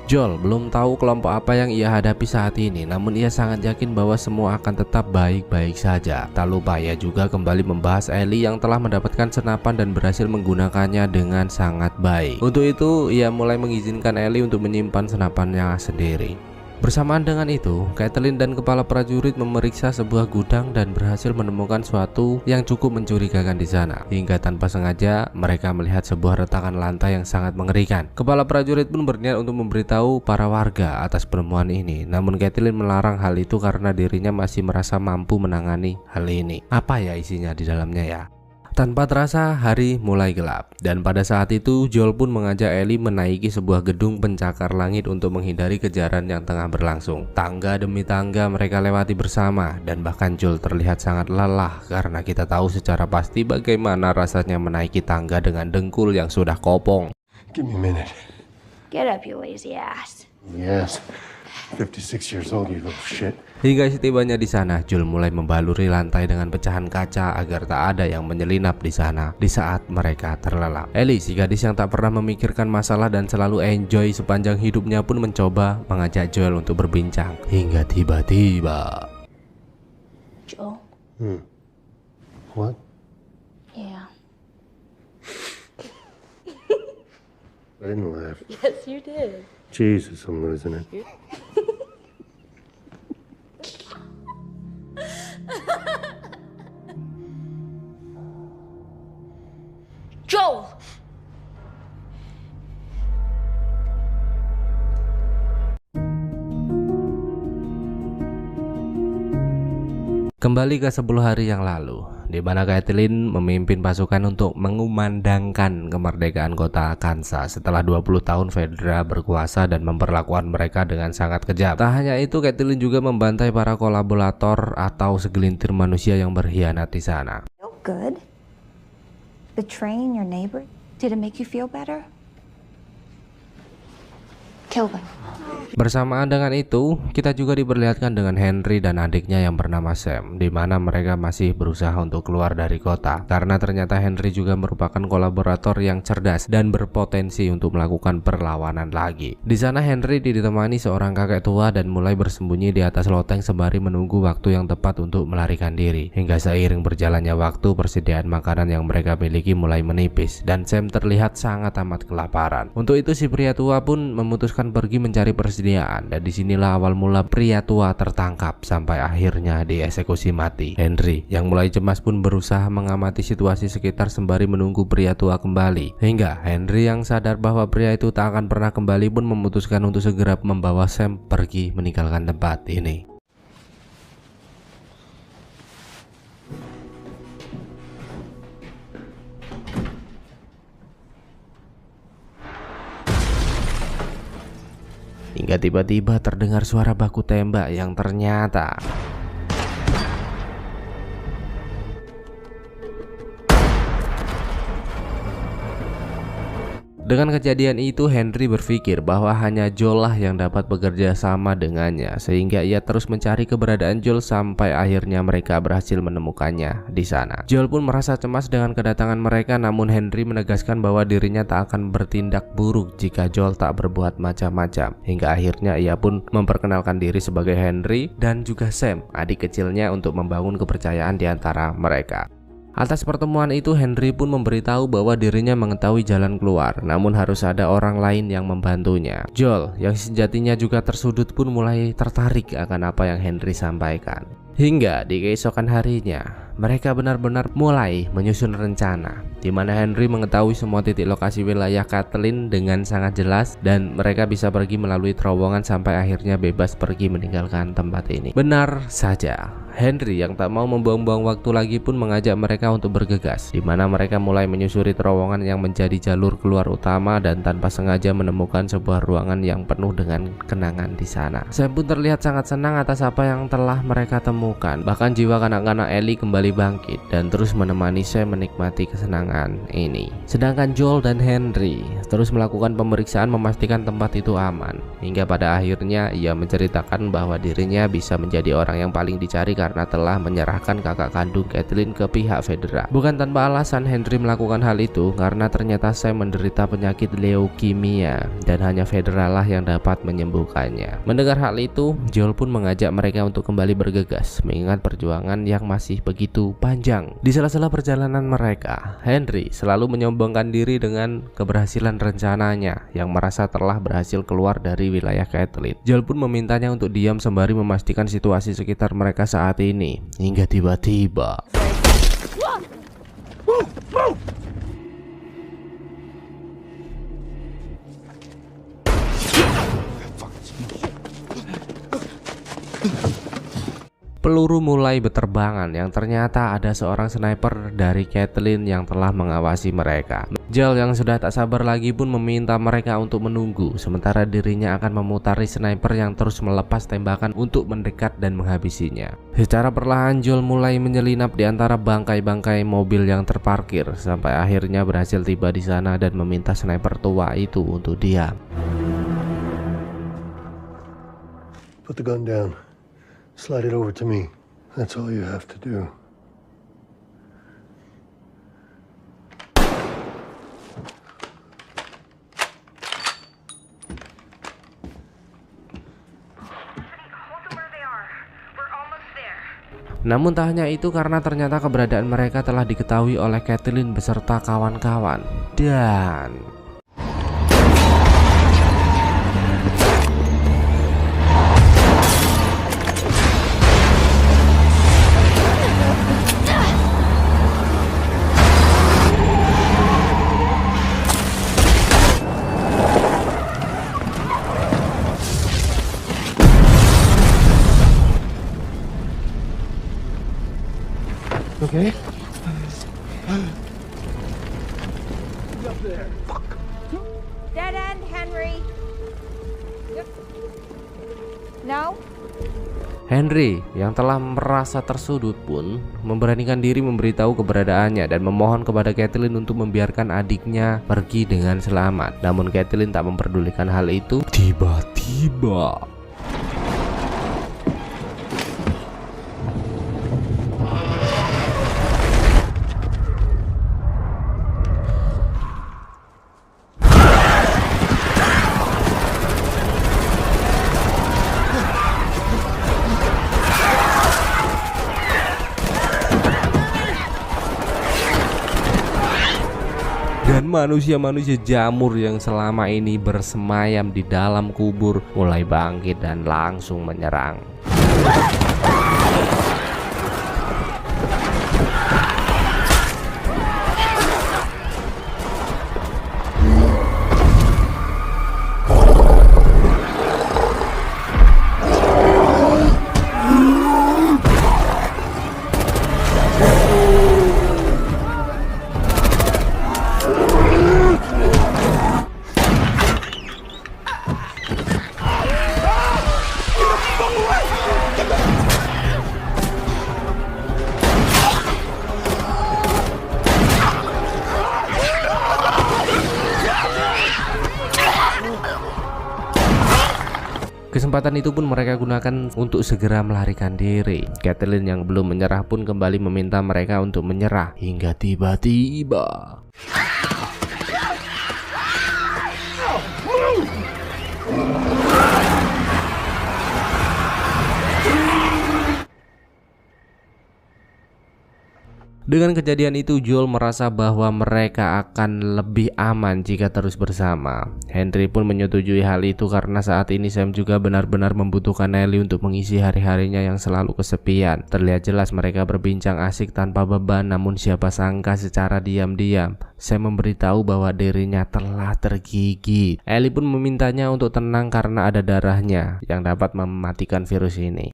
Speaker 1: Joel belum tahu kelompok apa yang ia hadapi saat ini, namun ia sangat yakin bahwa semua akan tetap baik-baik saja. Tak lupa ia juga kembali membahas Ellie yang telah mendapatkan senapan dan berhasil menggunakannya dengan sangat baik. Untuk itu, ia mulai mengizinkan Ellie untuk menyimpan senapannya sendiri. Bersamaan dengan itu, Caitlin dan kepala prajurit memeriksa sebuah gudang dan berhasil menemukan sesuatu yang cukup mencurigakan di sana. Hingga tanpa sengaja, mereka melihat sebuah retakan lantai yang sangat mengerikan. Kepala prajurit pun berniat untuk memberitahu para warga atas penemuan ini. Namun Caitlin melarang hal itu karena dirinya masih merasa mampu menangani hal ini. Apa ya isinya di dalamnya ya? Tanpa terasa hari mulai gelap, dan pada saat itu Joel pun mengajak Ellie menaiki sebuah gedung pencakar langit untuk menghindari kejaran yang tengah berlangsung. Tangga demi tangga mereka lewati bersama, dan bahkan Joel terlihat sangat lelah karena kita tahu secara pasti bagaimana rasanya menaiki tangga dengan dengkul yang sudah kopong.
Speaker 5: Give me a minute.
Speaker 4: Get up, you lazy ass.
Speaker 5: Yes. 56 years old, you little shit.
Speaker 1: Hingga setibanya di sana, Joel mulai membaluri lantai dengan pecahan kaca agar tak ada yang menyelinap di sana di saat mereka terlelap. Ellie, si gadis yang tak pernah memikirkan masalah dan selalu enjoy sepanjang hidupnya, pun mencoba mengajak Joel untuk berbincang. Hingga tiba-tiba,
Speaker 4: Joel?
Speaker 5: What?
Speaker 4: Yeah.
Speaker 5: I didn't laugh.
Speaker 6: Yes, you did.
Speaker 5: Jesus, I'm losing it.
Speaker 4: Joel!
Speaker 1: kembali ke 10 hari yang lalu, di mana Caitlin memimpin pasukan untuk mengumandangkan kemerdekaan kota Kansas setelah 20 tahun Fedra berkuasa dan memperlakukan mereka dengan sangat kejam. Tak hanya itu, Caitlin juga membantai para kolaborator atau segelintir manusia yang berkhianat di sana.
Speaker 6: Feel good? Betraying your neighbor? Did it make you feel better? Kill them.
Speaker 1: Bersamaan dengan itu, kita juga diperlihatkan dengan Henry dan adiknya yang bernama Sam, di mana mereka masih berusaha untuk keluar dari kota karena ternyata Henry juga merupakan kolaborator yang cerdas dan berpotensi untuk melakukan perlawanan lagi. Di sana Henry ditemani seorang kakek tua dan mulai bersembunyi di atas loteng sembari menunggu waktu yang tepat untuk melarikan diri. Hingga seiring berjalannya waktu, persediaan makanan yang mereka miliki mulai menipis dan Sam terlihat sangat amat kelaparan. Untuk itu si pria tua pun memutuskan pergi mencari persediaan, dan disinilah awal mula pria tua tertangkap sampai akhirnya dieksekusi mati. Henry yang mulai cemas pun berusaha mengamati situasi sekitar sembari menunggu pria tua kembali. Hingga Henry yang sadar bahwa pria itu tak akan pernah kembali pun memutuskan untuk segera membawa Sam pergi meninggalkan tempat ini. Hingga tiba-tiba terdengar suara baku tembak yang ternyata dengan kejadian itu, Henry berpikir bahwa hanya Joel lah yang dapat bekerja sama dengannya, sehingga ia terus mencari keberadaan Joel sampai akhirnya mereka berhasil menemukannya di sana. Joel pun merasa cemas dengan kedatangan mereka, namun Henry menegaskan bahwa dirinya tak akan bertindak buruk jika Joel tak berbuat macam-macam. Hingga akhirnya ia pun memperkenalkan diri sebagai Henry dan juga Sam, adik kecilnya, untuk membangun kepercayaan di antara mereka. Atas pertemuan itu, Henry pun memberitahu bahwa dirinya mengetahui jalan keluar, namun harus ada orang lain yang membantunya. Joel yang sejatinya juga tersudut pun mulai tertarik akan apa yang Henry sampaikan. Hingga di keesokan harinya, mereka benar-benar mulai menyusun rencana, di mana Henry mengetahui semua titik lokasi wilayah Caitlin dengan sangat jelas, dan mereka bisa pergi melalui terowongan sampai akhirnya bebas pergi meninggalkan tempat ini. Benar saja, Henry yang tak mau membuang-buang waktu lagi pun mengajak mereka untuk bergegas, di mana mereka mulai menyusuri terowongan yang menjadi jalur keluar utama dan tanpa sengaja menemukan sebuah ruangan yang penuh dengan kenangan di sana. Sam pun terlihat sangat senang atas apa yang telah mereka temukan. Bahkan jiwa kanak-kanak Ellie kembali kembali bangkit dan terus menemani Sam menikmati kesenangan ini. Sedangkan Joel dan Henry terus melakukan pemeriksaan memastikan tempat itu aman, hingga pada akhirnya ia menceritakan bahwa dirinya bisa menjadi orang yang paling dicari karena telah menyerahkan kakak kandung Kathleen ke pihak federal. Bukan tanpa alasan Henry melakukan hal itu, karena ternyata Sam menderita penyakit leukemia dan hanya federal lah yang dapat menyembuhkannya. Mendengar hal itu, Joel pun mengajak mereka untuk kembali bergegas mengingat perjuangan yang masih begitu panjang. Di sela-sela perjalanan mereka, Henry selalu menyombongkan diri dengan keberhasilan rencananya yang merasa telah berhasil keluar dari wilayah Kathleen. Joel pun memintanya untuk diam sembari memastikan situasi sekitar mereka saat ini, hingga tiba-tiba peluru mulai berterbangan yang ternyata ada seorang sniper dari Kathleen yang telah mengawasi mereka. Joel yang sudah tak sabar lagi pun meminta mereka untuk menunggu, sementara dirinya akan memutari sniper yang terus melepas tembakan untuk mendekat dan menghabisinya. Secara perlahan Joel mulai menyelinap di antara bangkai-bangkai mobil yang terparkir sampai akhirnya berhasil tiba di sana dan meminta sniper tua itu untuk diam.
Speaker 5: Put the gun down. Slide it over to me. That's all you have to do.
Speaker 1: Namun tak hanya itu, karena ternyata keberadaan mereka telah diketahui oleh Kathleen beserta kawan-kawan. Dan
Speaker 5: Okay?
Speaker 6: Dead end, Henry. No?
Speaker 1: Henry yang telah merasa tersudut pun memberanikan diri memberitahu keberadaannya dan memohon kepada Kathleen untuk membiarkan adiknya pergi dengan selamat. Namun Kathleen tak memperdulikan hal itu. Tiba-tiba dan manusia-manusia jamur yang selama ini bersemayam di dalam kubur mulai bangkit dan langsung menyerang. Kesempatan itu pun mereka gunakan untuk segera melarikan diri. Kathleen yang belum menyerah pun kembali meminta mereka untuk menyerah, hingga tiba-tiba dengan kejadian itu, Joel merasa bahwa mereka akan lebih aman jika terus bersama. Henry pun menyetujui hal itu karena saat ini Sam juga benar-benar membutuhkan Ellie untuk mengisi hari-harinya yang selalu kesepian. Terlihat jelas mereka berbincang asik tanpa beban, namun siapa sangka secara diam-diam Sam memberitahu bahwa dirinya telah tergigit. Ellie pun memintanya untuk tenang karena ada darahnya yang dapat mematikan virus ini.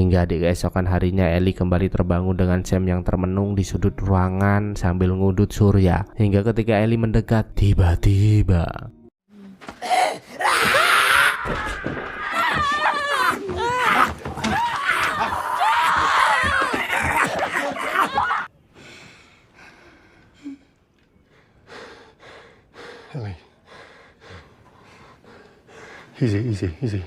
Speaker 1: Hingga di keesokan harinya Ellie kembali terbangun dengan Sam yang termenung di sudut ruangan sambil ngudut surya. Hingga ketika Ellie mendekat, tiba-tiba
Speaker 5: Ellie. Easy.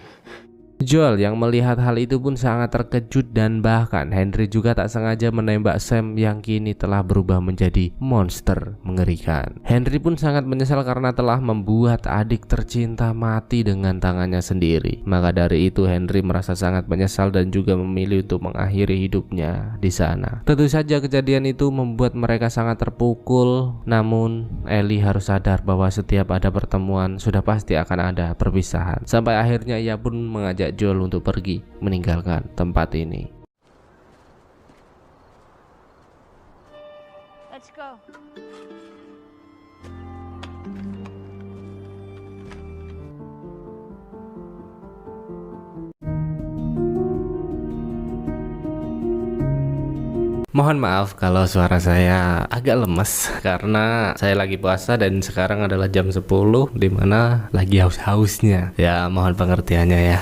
Speaker 1: Joel yang melihat hal itu pun sangat terkejut dan bahkan Henry juga tak sengaja menembak Sam yang kini telah berubah menjadi monster mengerikan. Henry pun sangat menyesal karena telah membuat adik tercinta mati dengan tangannya sendiri. Maka dari itu Henry merasa sangat menyesal dan juga memilih untuk mengakhiri hidupnya di sana. Tentu saja kejadian itu membuat mereka sangat terpukul. Namun Ellie harus sadar bahwa setiap ada pertemuan sudah pasti akan ada perpisahan. Sampai akhirnya ia pun mengajak Joel untuk pergi meninggalkan tempat ini.
Speaker 4: Let's go.
Speaker 1: Mohon maaf kalau suara saya agak lemes karena saya lagi puasa dan sekarang adalah jam 10 dimana lagi haus-hausnya. Ya mohon pengertiannya ya.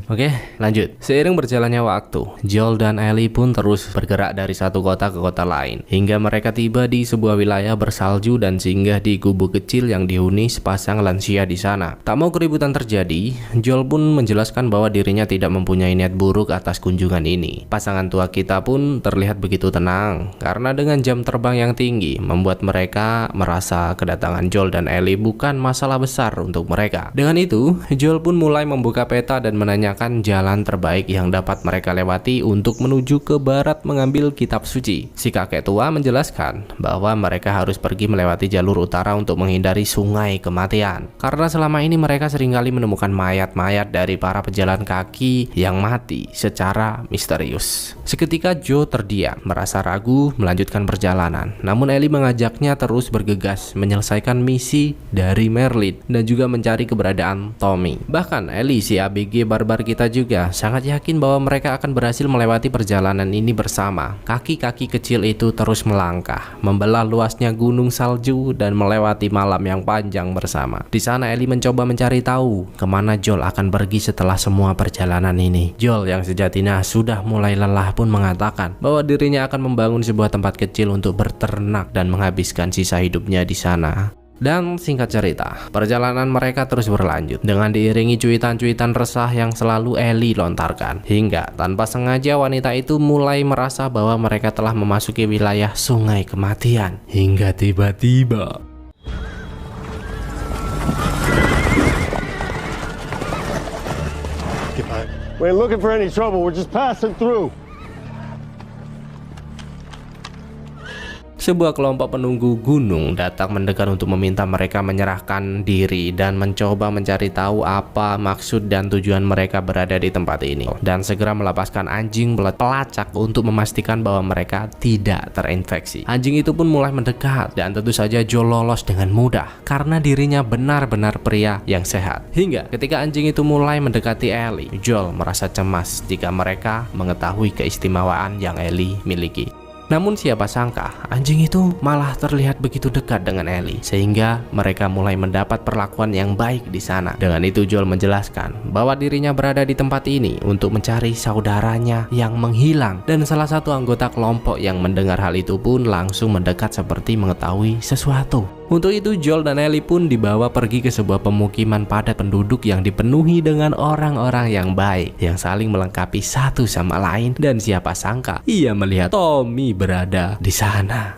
Speaker 1: Oke lanjut. Seiring berjalannya waktu, Joel dan Ellie pun terus bergerak dari satu kota ke kota lain hingga mereka tiba di sebuah wilayah bersalju dan singgah di gubuk kecil yang dihuni sepasang lansia di sana. Tak mau keributan terjadi, Joel pun menjelaskan bahwa dirinya tidak mempunyai niat buruk atas kunjungan ini. Pasangan tua kita pun terlihat begitu tenang karena dengan jam terbang yang tinggi membuat mereka merasa kedatangan Joel dan Ellie bukan masalah besar untuk mereka. Dengan itu, Joel pun mulai membuka peta dan menanyakan jalan terbaik yang dapat mereka lewati untuk menuju ke barat mengambil kitab suci. Si kakek tua menjelaskan bahwa mereka harus pergi melewati jalur utara untuk menghindari sungai kematian karena selama ini mereka seringkali menemukan mayat-mayat dari para pejalan kaki yang mati secara misterius. Seketika Joe terdiam, merasa ragu melanjutkan perjalanan. Namun Ellie mengajaknya terus bergegas menyelesaikan misi dari Merlin dan juga mencari keberadaan Tommy. Bahkan Ellie, si ABG barbar kita juga sangat yakin bahwa mereka akan berhasil melewati perjalanan ini bersama. Kaki-kaki kecil itu terus melangkah, membelah luasnya gunung salju dan melewati malam yang panjang bersama. Di sana Ellie mencoba mencari tahu kemana Joel akan pergi setelah semua perjalanan ini. Joel yang sejatinya sudah mulai lelah pun mengatakan bahwa dirinya akan membangun sebuah tempat kecil untuk berternak dan menghabiskan sisa hidupnya di sana. Dan singkat cerita, perjalanan mereka terus berlanjut dengan diiringi cuitan-cuitan resah yang selalu Ellie lontarkan. Hingga tanpa sengaja wanita itu mulai merasa bahwa mereka telah memasuki wilayah sungai kematian. Hingga tiba-tiba
Speaker 5: We ain't looking for any trouble. We're just passing through.
Speaker 1: sebuah kelompok penunggu gunung datang mendekat untuk meminta mereka menyerahkan diri dan mencoba mencari tahu apa maksud dan tujuan mereka berada di tempat ini, dan segera melepaskan anjing pelacak untuk memastikan bahwa mereka tidak terinfeksi. Anjing itu pun mulai mendekat dan tentu saja Joel lolos dengan mudah karena dirinya benar-benar pria yang sehat. Hingga ketika anjing itu mulai mendekati Ellie, Joel merasa cemas jika mereka mengetahui keistimewaan yang Ellie miliki. Namun siapa sangka anjing itu malah terlihat begitu dekat dengan Ellie, sehingga mereka mulai mendapat perlakuan yang baik di sana. Dengan itu Joel menjelaskan bahwa dirinya berada di tempat ini untuk mencari saudaranya yang menghilang, dan salah satu anggota kelompok yang mendengar hal itu pun langsung mendekat seperti mengetahui sesuatu. Untuk itu Joel dan Ellie pun dibawa pergi ke sebuah pemukiman padat penduduk yang dipenuhi dengan orang-orang yang baik yang saling melengkapi satu sama lain, dan siapa sangka ia melihat Tommy berada di sana.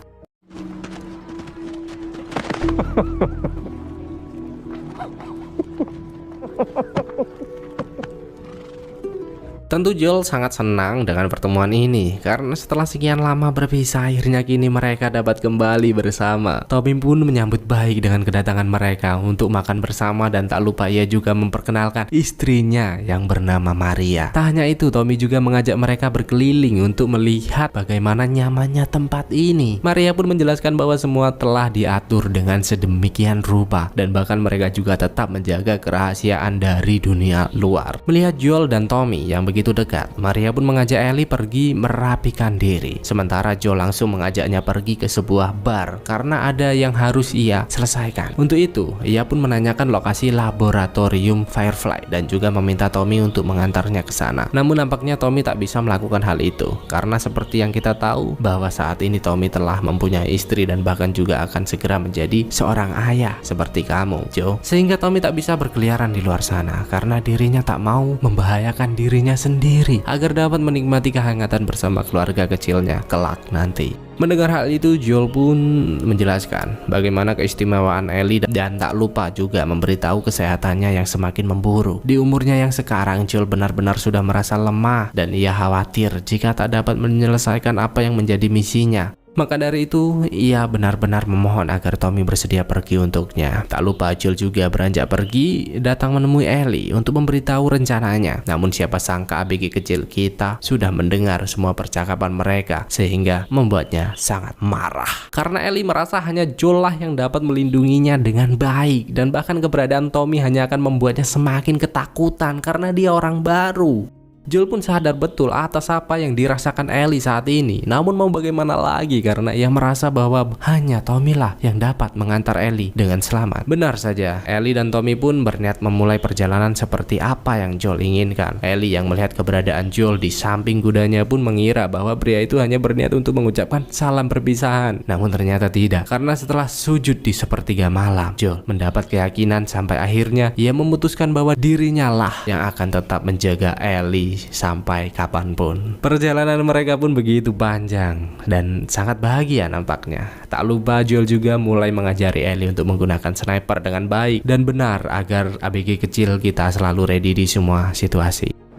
Speaker 1: Tentu Joel sangat senang dengan pertemuan ini karena setelah sekian lama berpisah, akhirnya kini mereka dapat kembali bersama. Tommy pun menyambut baik dengan kedatangan mereka untuk makan bersama, dan tak lupa ia juga memperkenalkan istrinya yang bernama Maria. Tak hanya itu, Tommy juga mengajak mereka berkeliling untuk melihat bagaimana nyamannya tempat ini. Maria pun menjelaskan bahwa semua telah diatur dengan sedemikian rupa, dan bahkan mereka juga tetap menjaga kerahasiaan dari dunia luar. Melihat Joel dan Tommy yang begitu begitu dekat, Maria pun mengajak Ellie pergi merapikan diri. Sementara Joel langsung mengajaknya pergi ke sebuah bar karena ada yang harus ia selesaikan. Untuk itu, ia pun menanyakan lokasi laboratorium Firefly dan juga meminta Tommy untuk mengantarnya ke sana. Namun nampaknya Tommy tak bisa melakukan hal itu karena seperti yang kita tahu bahwa saat ini Tommy telah mempunyai istri dan bahkan juga akan segera menjadi seorang ayah seperti kamu, Joe. Sehingga Tommy tak bisa berkeliaran di luar sana karena dirinya tak mau membahayakan dirinya sendiri agar dapat menikmati kehangatan bersama keluarga kecilnya kelak nanti. Mendengar hal itu, Joel pun menjelaskan bagaimana keistimewaan Ellie dan tak lupa juga memberitahu kesehatannya yang semakin memburuk. Di umurnya yang sekarang, Joel benar-benar sudah merasa lemah dan ia khawatir jika tak dapat menyelesaikan apa yang menjadi misinya. Maka dari itu, ia benar-benar memohon agar Tommy bersedia pergi untuknya. Tak lupa Joel juga beranjak pergi datang menemui Ellie untuk memberitahu rencananya. Namun siapa sangka ABG kecil kita sudah mendengar semua percakapan mereka sehingga membuatnya sangat marah. Karena Ellie merasa hanya Joel lah yang dapat melindunginya dengan baik dan bahkan keberadaan Tommy hanya akan membuatnya semakin ketakutan karena dia orang baru. Joel pun sadar betul atas apa yang dirasakan Ellie saat ini. Namun mau bagaimana lagi karena ia merasa bahwa hanya Tommy lah yang dapat mengantar Ellie dengan selamat. Benar saja, Ellie dan Tommy pun berniat memulai perjalanan seperti apa yang Joel inginkan. Ellie yang melihat keberadaan Joel di samping kudanya pun mengira bahwa pria itu hanya berniat untuk mengucapkan salam perpisahan. Namun ternyata tidak, karena setelah sujud di sepertiga malam, Joel mendapat keyakinan sampai akhirnya ia memutuskan bahwa dirinya lah yang akan tetap menjaga Ellie sampai kapanpun. Perjalanan mereka pun begitu panjang dan sangat bahagia nampaknya. Tak lupa Joel juga mulai mengajari Ellie untuk menggunakan sniper dengan baik dan benar agar ABG kecil kita selalu ready di semua situasi.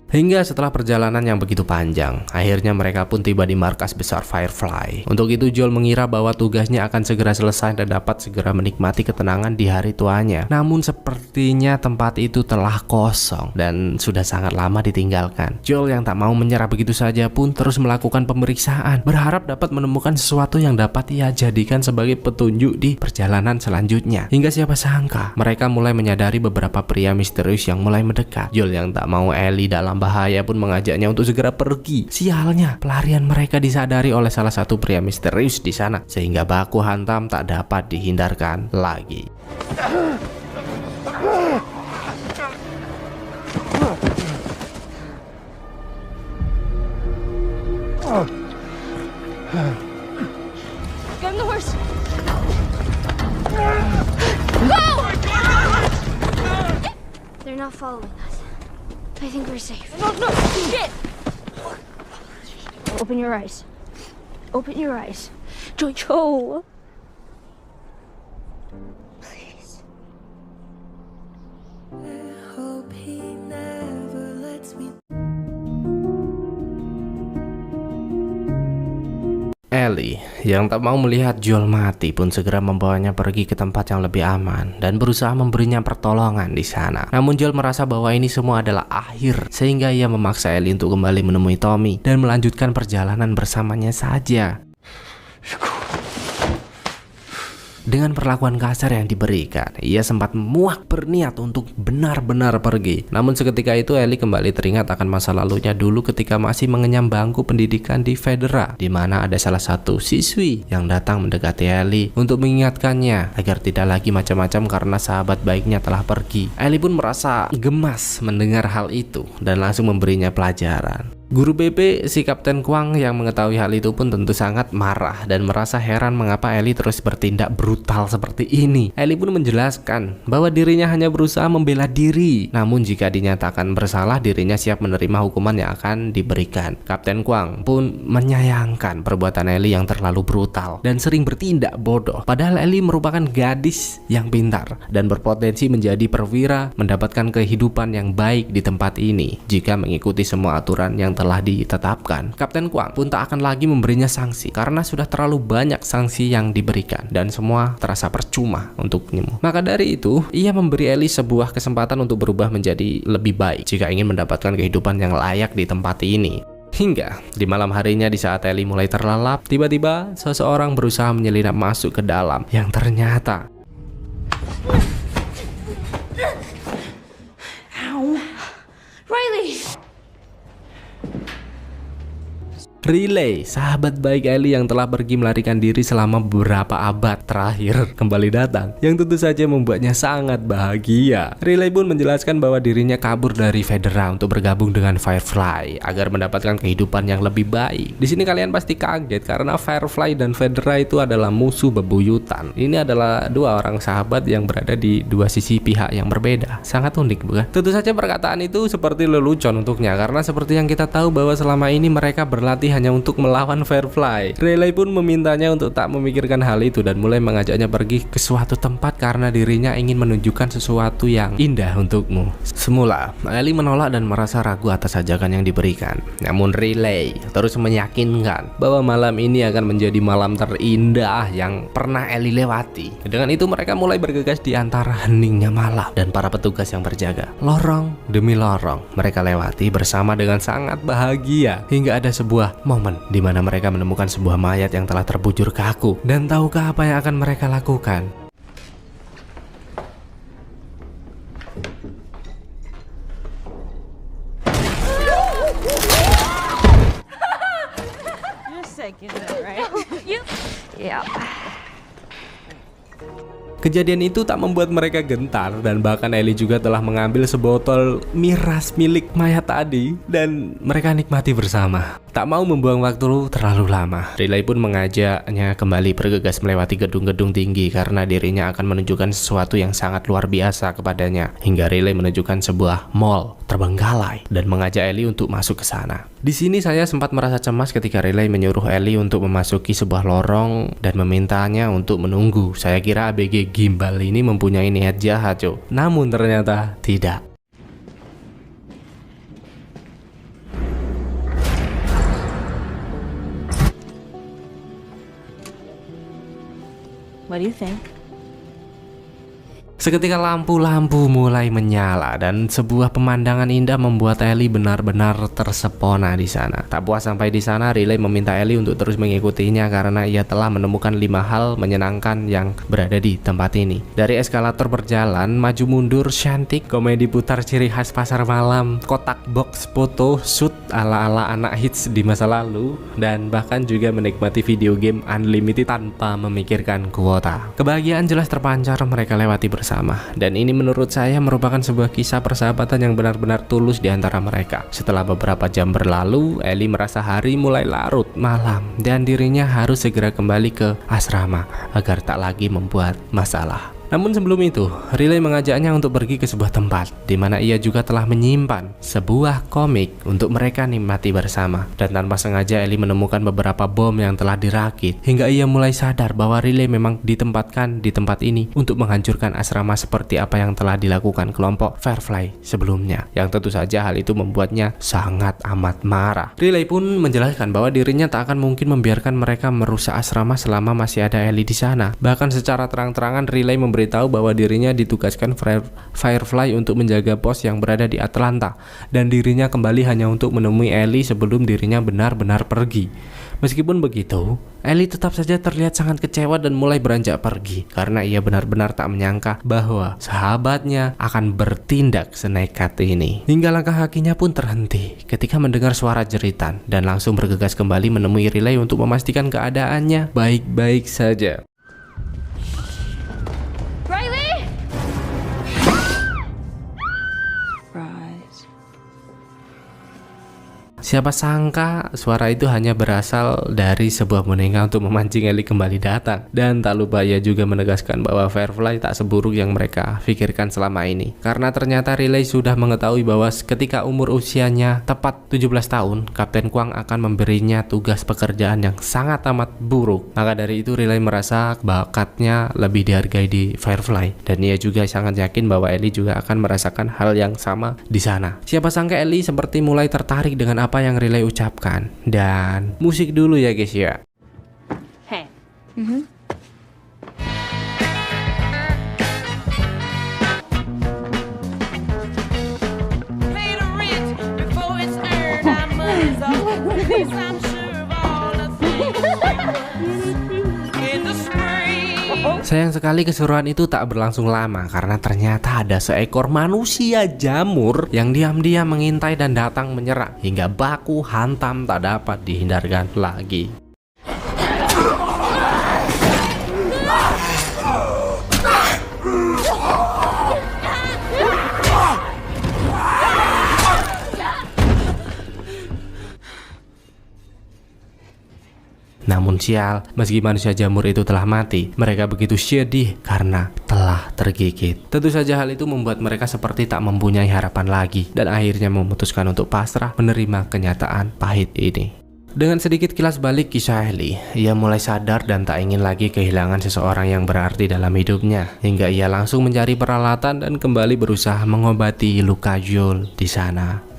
Speaker 1: Hingga setelah perjalanan yang begitu panjang, akhirnya mereka pun tiba di markas besar Firefly. Untuk itu Joel mengira bahwa tugasnya akan segera selesai dan dapat segera menikmati ketenangan di hari tuanya. Namun sepertinya tempat itu telah kosong dan sudah sangat lama ditinggalkan. Joel yang tak mau menyerah begitu saja pun terus melakukan pemeriksaan, berharap dapat menemukan sesuatu yang dapat ia jadikan sebagai petunjuk di perjalanan selanjutnya. Hingga siapa sangka, mereka mulai menyadari beberapa pria misterius yang mulai mendekat. Joel yang tak mau Ellie dalam bahaya pun mengajaknya untuk segera pergi. Sialnya, pelarian mereka disadari oleh salah satu pria misterius di sana sehingga baku hantam tak dapat dihindarkan lagi.
Speaker 4: Get on the horse. Go! They're not following us. I think we're safe. No, shit! Open your eyes. Open your eyes. Joe. Please.
Speaker 7: Hope he never lets me.
Speaker 1: Ellie yang tak mau melihat Joel mati pun segera membawanya pergi ke tempat yang lebih aman dan berusaha memberinya pertolongan di sana. Namun Joel merasa bahwa ini semua adalah akhir sehingga ia memaksa Ellie untuk kembali menemui Tommy dan melanjutkan perjalanan bersamanya saja. Dengan perlakuan kasar yang diberikan, ia sempat muak berniat untuk benar-benar pergi. Namun seketika itu Ellie kembali teringat akan masa lalunya dulu ketika masih mengenyam bangku pendidikan di Federa, di mana ada salah satu siswi yang datang mendekati Ellie untuk mengingatkannya agar tidak lagi macam-macam karena sahabat baiknya telah pergi. Ellie pun merasa gemas mendengar hal itu dan langsung memberinya pelajaran. Guru BP si Kapten Kwang yang mengetahui hal itu pun tentu sangat marah dan merasa heran mengapa Ellie terus bertindak brutal seperti ini. Ellie pun menjelaskan bahwa dirinya hanya berusaha membela diri, namun jika dinyatakan bersalah dirinya siap menerima hukuman yang akan diberikan. Kapten Kwang pun menyayangkan perbuatan Ellie yang terlalu brutal dan sering bertindak bodoh. Padahal Ellie merupakan gadis yang pintar dan berpotensi menjadi perwira, mendapatkan kehidupan yang baik di tempat ini jika mengikuti semua aturan yang telah ditetapkan. Kapten Kwang pun tak akan lagi memberinya sanksi karena sudah terlalu banyak sanksi yang diberikan dan semua terasa percuma untuknya. Maka dari itu, ia memberi Ellie sebuah kesempatan untuk berubah menjadi lebih baik jika ingin mendapatkan kehidupan yang layak di tempat ini. Hingga di malam harinya di saat Ellie mulai terlelap, tiba-tiba seseorang berusaha menyelinap masuk ke dalam yang ternyata
Speaker 4: Riley!
Speaker 1: Riley, sahabat baik Ellie yang telah pergi melarikan diri selama beberapa abad terakhir, kembali datang, yang tentu saja membuatnya sangat bahagia. Riley pun menjelaskan bahwa dirinya kabur dari Federa untuk bergabung dengan Firefly agar mendapatkan kehidupan yang lebih baik. Di sini kalian pasti kaget karena Firefly dan Federa itu adalah musuh bebuyutan. Ini adalah dua orang sahabat yang berada di dua sisi pihak yang berbeda. Sangat unik, bukan? Tentu saja perkataan itu seperti lelucon untuknya karena seperti yang kita tahu bahwa selama ini mereka berlatih hanya untuk melawan Firefly. Riley pun memintanya untuk tak memikirkan hal itu dan mulai mengajaknya pergi ke suatu tempat karena dirinya ingin menunjukkan sesuatu yang indah untukmu. Semula, Ellie menolak dan merasa ragu atas ajakan yang diberikan. Namun Riley terus meyakinkan bahwa malam ini akan menjadi malam terindah yang pernah Ellie lewati. Dengan itu mereka mulai bergegas di antara heningnya malam dan para petugas yang berjaga. Lorong demi lorong mereka lewati bersama dengan sangat bahagia hingga ada sebuah momen di mana mereka menemukan sebuah mayat yang telah terbujur kaku. Dan tahukah apa yang akan mereka lakukan?
Speaker 4: You're sick, isn't it, right? Yeah.
Speaker 1: Kejadian itu tak membuat mereka gentar dan bahkan Ellie juga telah mengambil sebotol miras milik mayat tadi dan mereka nikmati bersama. Tak mau membuang waktu terlalu lama, Riley pun mengajaknya kembali bergegas melewati gedung-gedung tinggi karena dirinya akan menunjukkan sesuatu yang sangat luar biasa kepadanya. Hingga Riley menunjukkan sebuah mall terbengkalai dan mengajak Ellie untuk masuk ke sana. Di sini saya sempat merasa cemas ketika Riley menyuruh Ellie untuk memasuki sebuah lorong dan memintanya untuk menunggu. Saya kira ABG gimbal ini mempunyai niat jahat, Cok. Namun ternyata tidak.
Speaker 4: What do you think?
Speaker 1: Seketika lampu-lampu mulai menyala dan sebuah pemandangan indah membuat Ellie benar-benar tersepona di sana. Tak puas sampai di sana, Riley meminta Ellie untuk terus mengikutinya karena ia telah menemukan 5 hal menyenangkan yang berada di tempat ini. Dari eskalator berjalan, maju mundur, cantik, komedi putar ciri khas pasar malam, kotak box foto, shoot ala-ala anak hits di masa lalu, dan bahkan juga menikmati video game unlimited tanpa memikirkan kuota. Kebahagiaan jelas terpancar mereka lewati bersama. Dan ini menurut saya merupakan sebuah kisah persahabatan yang benar-benar tulus di antara mereka. Setelah beberapa jam berlalu, Ellie merasa hari mulai larut malam dan dirinya harus segera kembali ke asrama agar tak lagi membuat masalah. Namun sebelum itu, Riley mengajaknya untuk pergi ke sebuah tempat di mana ia juga telah menyimpan sebuah komik untuk mereka nikmati bersama. Dan tanpa sengaja Ellie menemukan beberapa bom yang telah dirakit hingga ia mulai sadar bahwa Riley memang ditempatkan di tempat ini untuk menghancurkan asrama seperti apa yang telah dilakukan kelompok Firefly sebelumnya. Yang tentu saja hal itu membuatnya sangat amat marah. Riley pun menjelaskan bahwa dirinya tak akan mungkin membiarkan mereka merusak asrama selama masih ada Ellie di sana. Bahkan secara terang-terangan Riley memberitahu bahwa dirinya ditugaskan Firefly untuk menjaga pos yang berada di Atlanta dan dirinya kembali hanya untuk menemui Ellie sebelum dirinya benar-benar pergi. Meskipun begitu, Ellie tetap saja terlihat sangat kecewa dan mulai beranjak pergi karena ia benar-benar tak menyangka bahwa sahabatnya akan bertindak senekat ini. Hingga langkah kakinya pun terhenti ketika mendengar suara jeritan dan langsung bergegas kembali menemui Riley untuk memastikan keadaannya baik-baik saja.
Speaker 4: Riley!
Speaker 1: Siapa sangka suara itu hanya berasal dari sebuah boneka untuk memancing Ellie kembali datang. Dan tak lupa ia juga menegaskan bahwa Firefly tak seburuk yang mereka pikirkan selama ini. Karena ternyata Riley sudah mengetahui bahwa ketika umur usianya tepat 17 tahun, Kapten Kwang akan memberinya tugas pekerjaan yang sangat amat buruk. Maka dari itu Riley merasa bakatnya lebih dihargai di Firefly. Dan ia juga sangat yakin bahwa Ellie juga akan merasakan hal yang sama di sana. Siapa sangka Ellie seperti mulai tertarik dengan apa yang Riley ucapkan. Dan musik dulu ya guys ya.
Speaker 4: Hey.
Speaker 7: Pay the rent before it's earned. Our money's all
Speaker 1: Sayang sekali keseruan itu tak berlangsung lama karena ternyata ada seekor manusia jamur yang diam-diam mengintai dan datang menyerang hingga baku hantam tak dapat dihindarkan lagi. Namun sial, meski manusia jamur itu telah mati, mereka begitu sedih karena telah tergigit. Tentu saja hal itu membuat mereka seperti tak mempunyai harapan lagi dan akhirnya memutuskan untuk pasrah menerima kenyataan pahit ini. Dengan sedikit kilas balik kisah Ellie, ia mulai sadar dan tak ingin lagi kehilangan seseorang yang berarti dalam hidupnya, hingga ia langsung mencari peralatan dan kembali berusaha mengobati luka Joel di sana.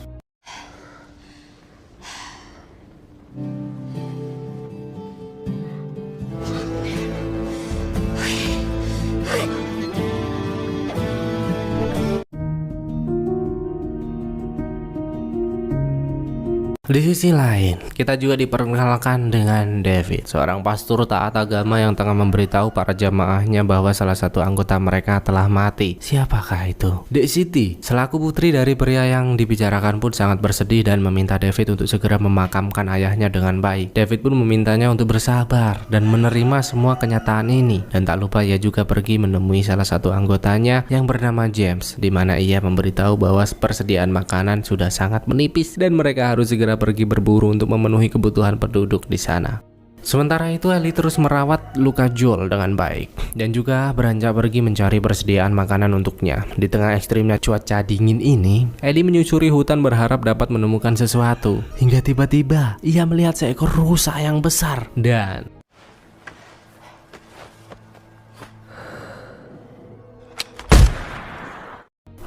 Speaker 1: Di sisi lain, kita juga diperkenalkan dengan David, seorang pastor taat agama yang tengah memberitahu para jamaahnya bahwa salah satu anggota mereka telah mati. Siapakah itu? Dek Siti, selaku putri dari pria yang dibicarakan pun sangat bersedih dan meminta David untuk segera memakamkan ayahnya dengan baik. David pun memintanya untuk bersabar dan menerima semua kenyataan ini. Dan tak lupa ia juga pergi menemui salah satu anggotanya yang bernama James, di mana ia memberitahu bahwa persediaan makanan sudah sangat menipis dan mereka harus segera pergi berburu untuk memenuhi kebutuhan penduduk di sana. Sementara itu Ellie terus merawat luka Joel dengan baik dan juga beranjak pergi mencari persediaan makanan untuknya. Di tengah ekstrimnya cuaca dingin ini, Ellie menyusuri hutan berharap dapat menemukan sesuatu. Hingga tiba-tiba ia melihat seekor rusa yang besar dan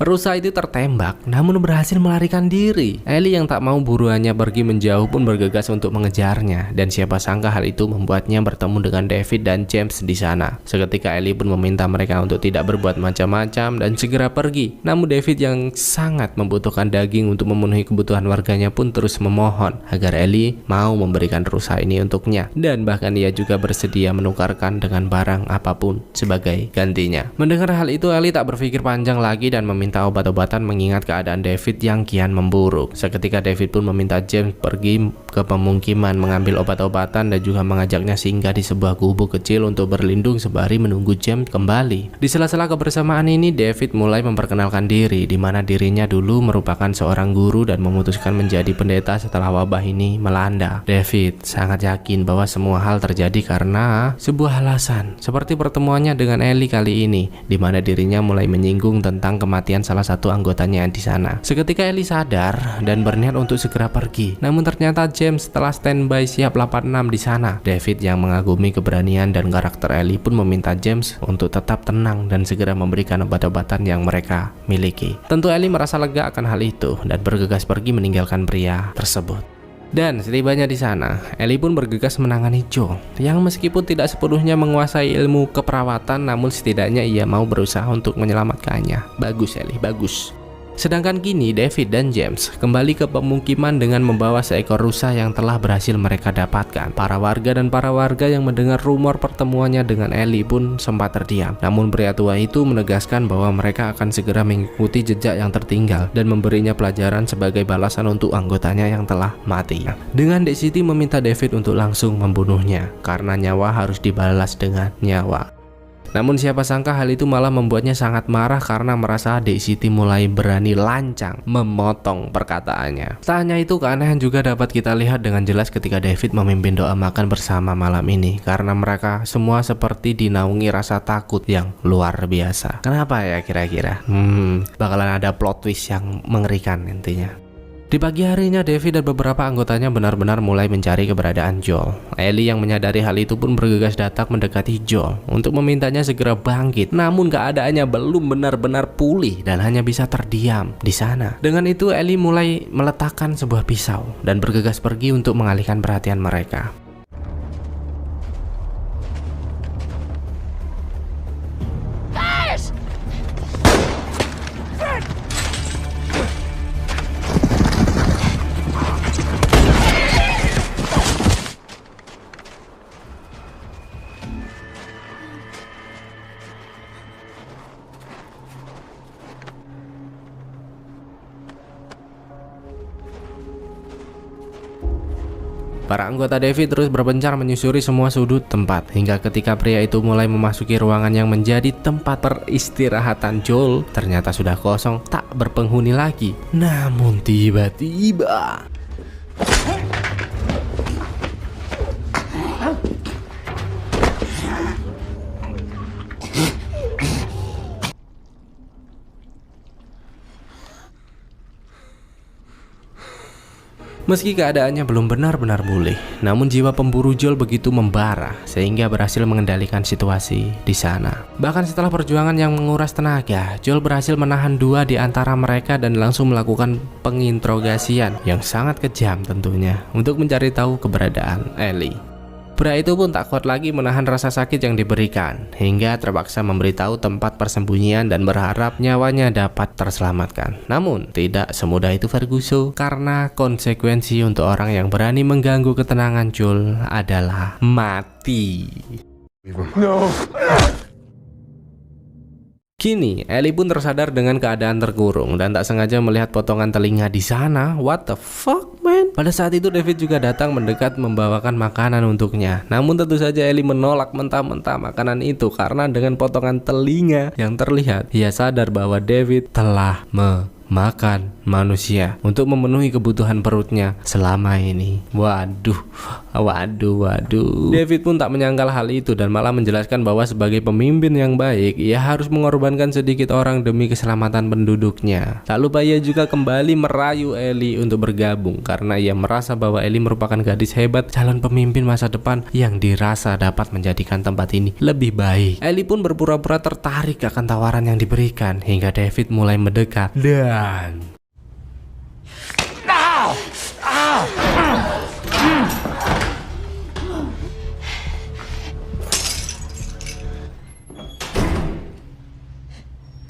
Speaker 1: rusa itu tertembak namun berhasil melarikan diri. Ellie yang tak mau buruannya pergi menjauh pun bergegas untuk mengejarnya, dan siapa sangka hal itu membuatnya bertemu dengan David dan James di sana. Seketika Ellie pun meminta mereka untuk tidak berbuat macam-macam dan segera pergi. Namun David yang sangat membutuhkan daging untuk memenuhi kebutuhan warganya pun terus memohon agar Ellie mau memberikan rusa ini untuknya, dan bahkan ia juga bersedia menukarkan dengan barang apapun sebagai gantinya. Mendengar hal itu Ellie tak berpikir panjang lagi dan meminta obat-obatan mengingat keadaan David yang kian memburuk. Seketika David pun meminta James pergi ke pemukiman mengambil obat-obatan dan juga mengajaknya singgah di sebuah gubuk kecil untuk berlindung sembari menunggu James kembali. Di sela-sela kebersamaan ini David mulai memperkenalkan diri, di mana dirinya dulu merupakan seorang guru dan memutuskan menjadi pendeta setelah wabah ini melanda. David sangat yakin bahwa semua hal terjadi karena sebuah alasan, seperti pertemuannya dengan Ellie kali ini, di mana dirinya mulai menyinggung tentang kematian salah satu anggotanya di sana. Seketika Ellie sadar dan berniat untuk segera pergi. Namun ternyata James telah standby siap 86 di sana. David yang mengagumi keberanian dan karakter Ellie pun meminta James untuk tetap tenang dan segera memberikan obat-obatan yang mereka miliki. Tentu Ellie merasa lega akan hal itu dan bergegas pergi meninggalkan pria tersebut. Dan setibanya di sana, Ellie pun bergegas menangani Joel yang meskipun tidak sepenuhnya menguasai ilmu keperawatan, namun setidaknya ia mau berusaha untuk menyelamatkannya. Bagus Ellie, bagus. Sedangkan kini David dan James kembali ke pemukiman dengan membawa seekor rusa yang telah berhasil mereka dapatkan. Para warga yang mendengar rumor pertemuannya dengan Ellie pun sempat terdiam. Namun pria tua itu menegaskan bahwa mereka akan segera mengikuti jejak yang tertinggal dan memberinya pelajaran sebagai balasan untuk anggotanya yang telah mati. Dengan Dek Siti meminta David untuk langsung membunuhnya karena nyawa harus dibalas dengan nyawa. Namun siapa sangka hal itu malah membuatnya sangat marah karena merasa Dek Siti mulai berani lancang memotong perkataannya. Tak hanya itu, keanehan juga dapat kita lihat dengan jelas ketika David memimpin doa makan bersama malam ini, karena mereka semua seperti dinaungi rasa takut yang luar biasa. Kenapa ya kira-kira? Bakalan ada plot twist yang mengerikan intinya. Di pagi harinya, David dan beberapa anggotanya benar-benar mulai mencari keberadaan Joel. Ellie yang menyadari hal itu pun bergegas datang mendekati Joel untuk memintanya segera bangkit. Namun keadaannya belum benar-benar pulih dan hanya bisa terdiam di sana. Dengan itu, Ellie mulai meletakkan sebuah pisau dan bergegas pergi untuk mengalihkan perhatian mereka. Para anggota David terus berpencar menyusuri semua sudut tempat hingga ketika pria itu mulai memasuki ruangan yang menjadi tempat peristirahatan Joel, ternyata sudah kosong, tak berpenghuni lagi. Namun tiba-tiba meski keadaannya belum benar-benar pulih, namun jiwa pemburu Joel begitu membara sehingga berhasil mengendalikan situasi di sana. Bahkan setelah perjuangan yang menguras tenaga, Joel berhasil menahan dua di antara mereka dan langsung melakukan penginterogasian yang sangat kejam tentunya untuk mencari tahu keberadaan Ellie. Pria itu pun tak kuat lagi menahan rasa sakit yang diberikan hingga terpaksa memberitahu tempat persembunyian dan berharap nyawanya dapat terselamatkan. Namun tidak semudah itu Ferguson, karena konsekuensi untuk orang yang berani mengganggu ketenangan Joel adalah mati.
Speaker 5: No.
Speaker 1: Kini, Ellie pun tersadar dengan keadaan terkurung dan tak sengaja melihat potongan telinga di sana. What the fuck, man? Pada saat itu David juga datang mendekat membawakan makanan untuknya. Namun tentu saja Ellie menolak mentah-mentah makanan itu karena dengan potongan telinga yang terlihat, ia sadar bahwa David telah makan manusia untuk memenuhi kebutuhan perutnya selama ini. Waduh. David pun tak menyangkal hal itu dan malah menjelaskan bahwa sebagai pemimpin yang baik, ia harus mengorbankan sedikit orang demi keselamatan penduduknya. Tak lupa ia juga kembali merayu Ellie untuk bergabung karena ia merasa bahwa Ellie merupakan gadis hebat, calon pemimpin masa depan yang dirasa dapat menjadikan tempat ini lebih baik. Ellie pun berpura-pura tertarik akan tawaran yang diberikan hingga David mulai mendekat dan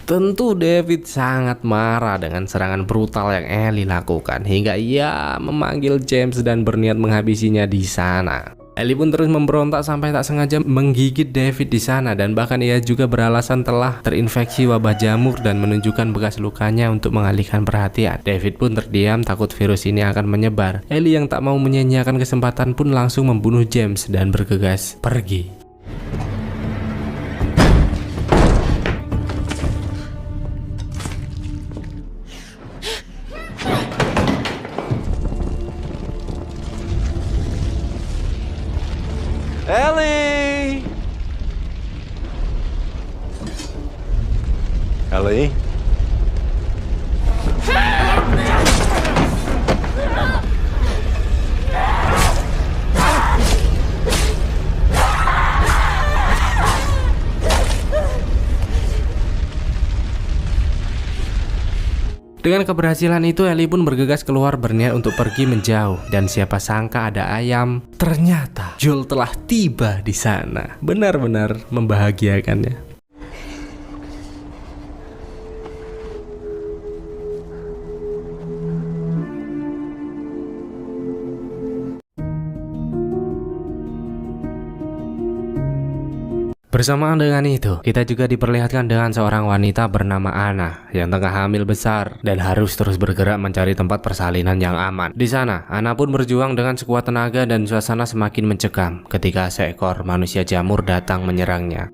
Speaker 1: tentu David sangat marah dengan serangan brutal yang Ellie lakukan hingga ia memanggil James dan berniat menghabisinya di sana. Ellie pun terus memberontak sampai tak sengaja menggigit David di sana dan bahkan ia juga beralasan telah terinfeksi wabah jamur dan menunjukkan bekas lukanya untuk mengalihkan perhatian. David pun terdiam takut virus ini akan menyebar. Ellie yang tak mau menyia-nyiakan kesempatan pun langsung membunuh James dan bergegas pergi.
Speaker 5: Ellie! Ellie?
Speaker 1: Dengan keberhasilan itu, Ellie pun bergegas keluar berniat untuk pergi menjauh dan siapa sangka ada ayam. Ternyata Joel telah tiba di sana. Benar-benar membahagiakannya. Bersamaan dengan itu, kita juga diperlihatkan dengan seorang wanita bernama Anna yang tengah hamil besar dan harus terus bergerak mencari tempat persalinan yang aman. Di sana, Anna pun berjuang dengan sekuat tenaga dan suasana semakin mencekam ketika seekor manusia jamur datang menyerangnya.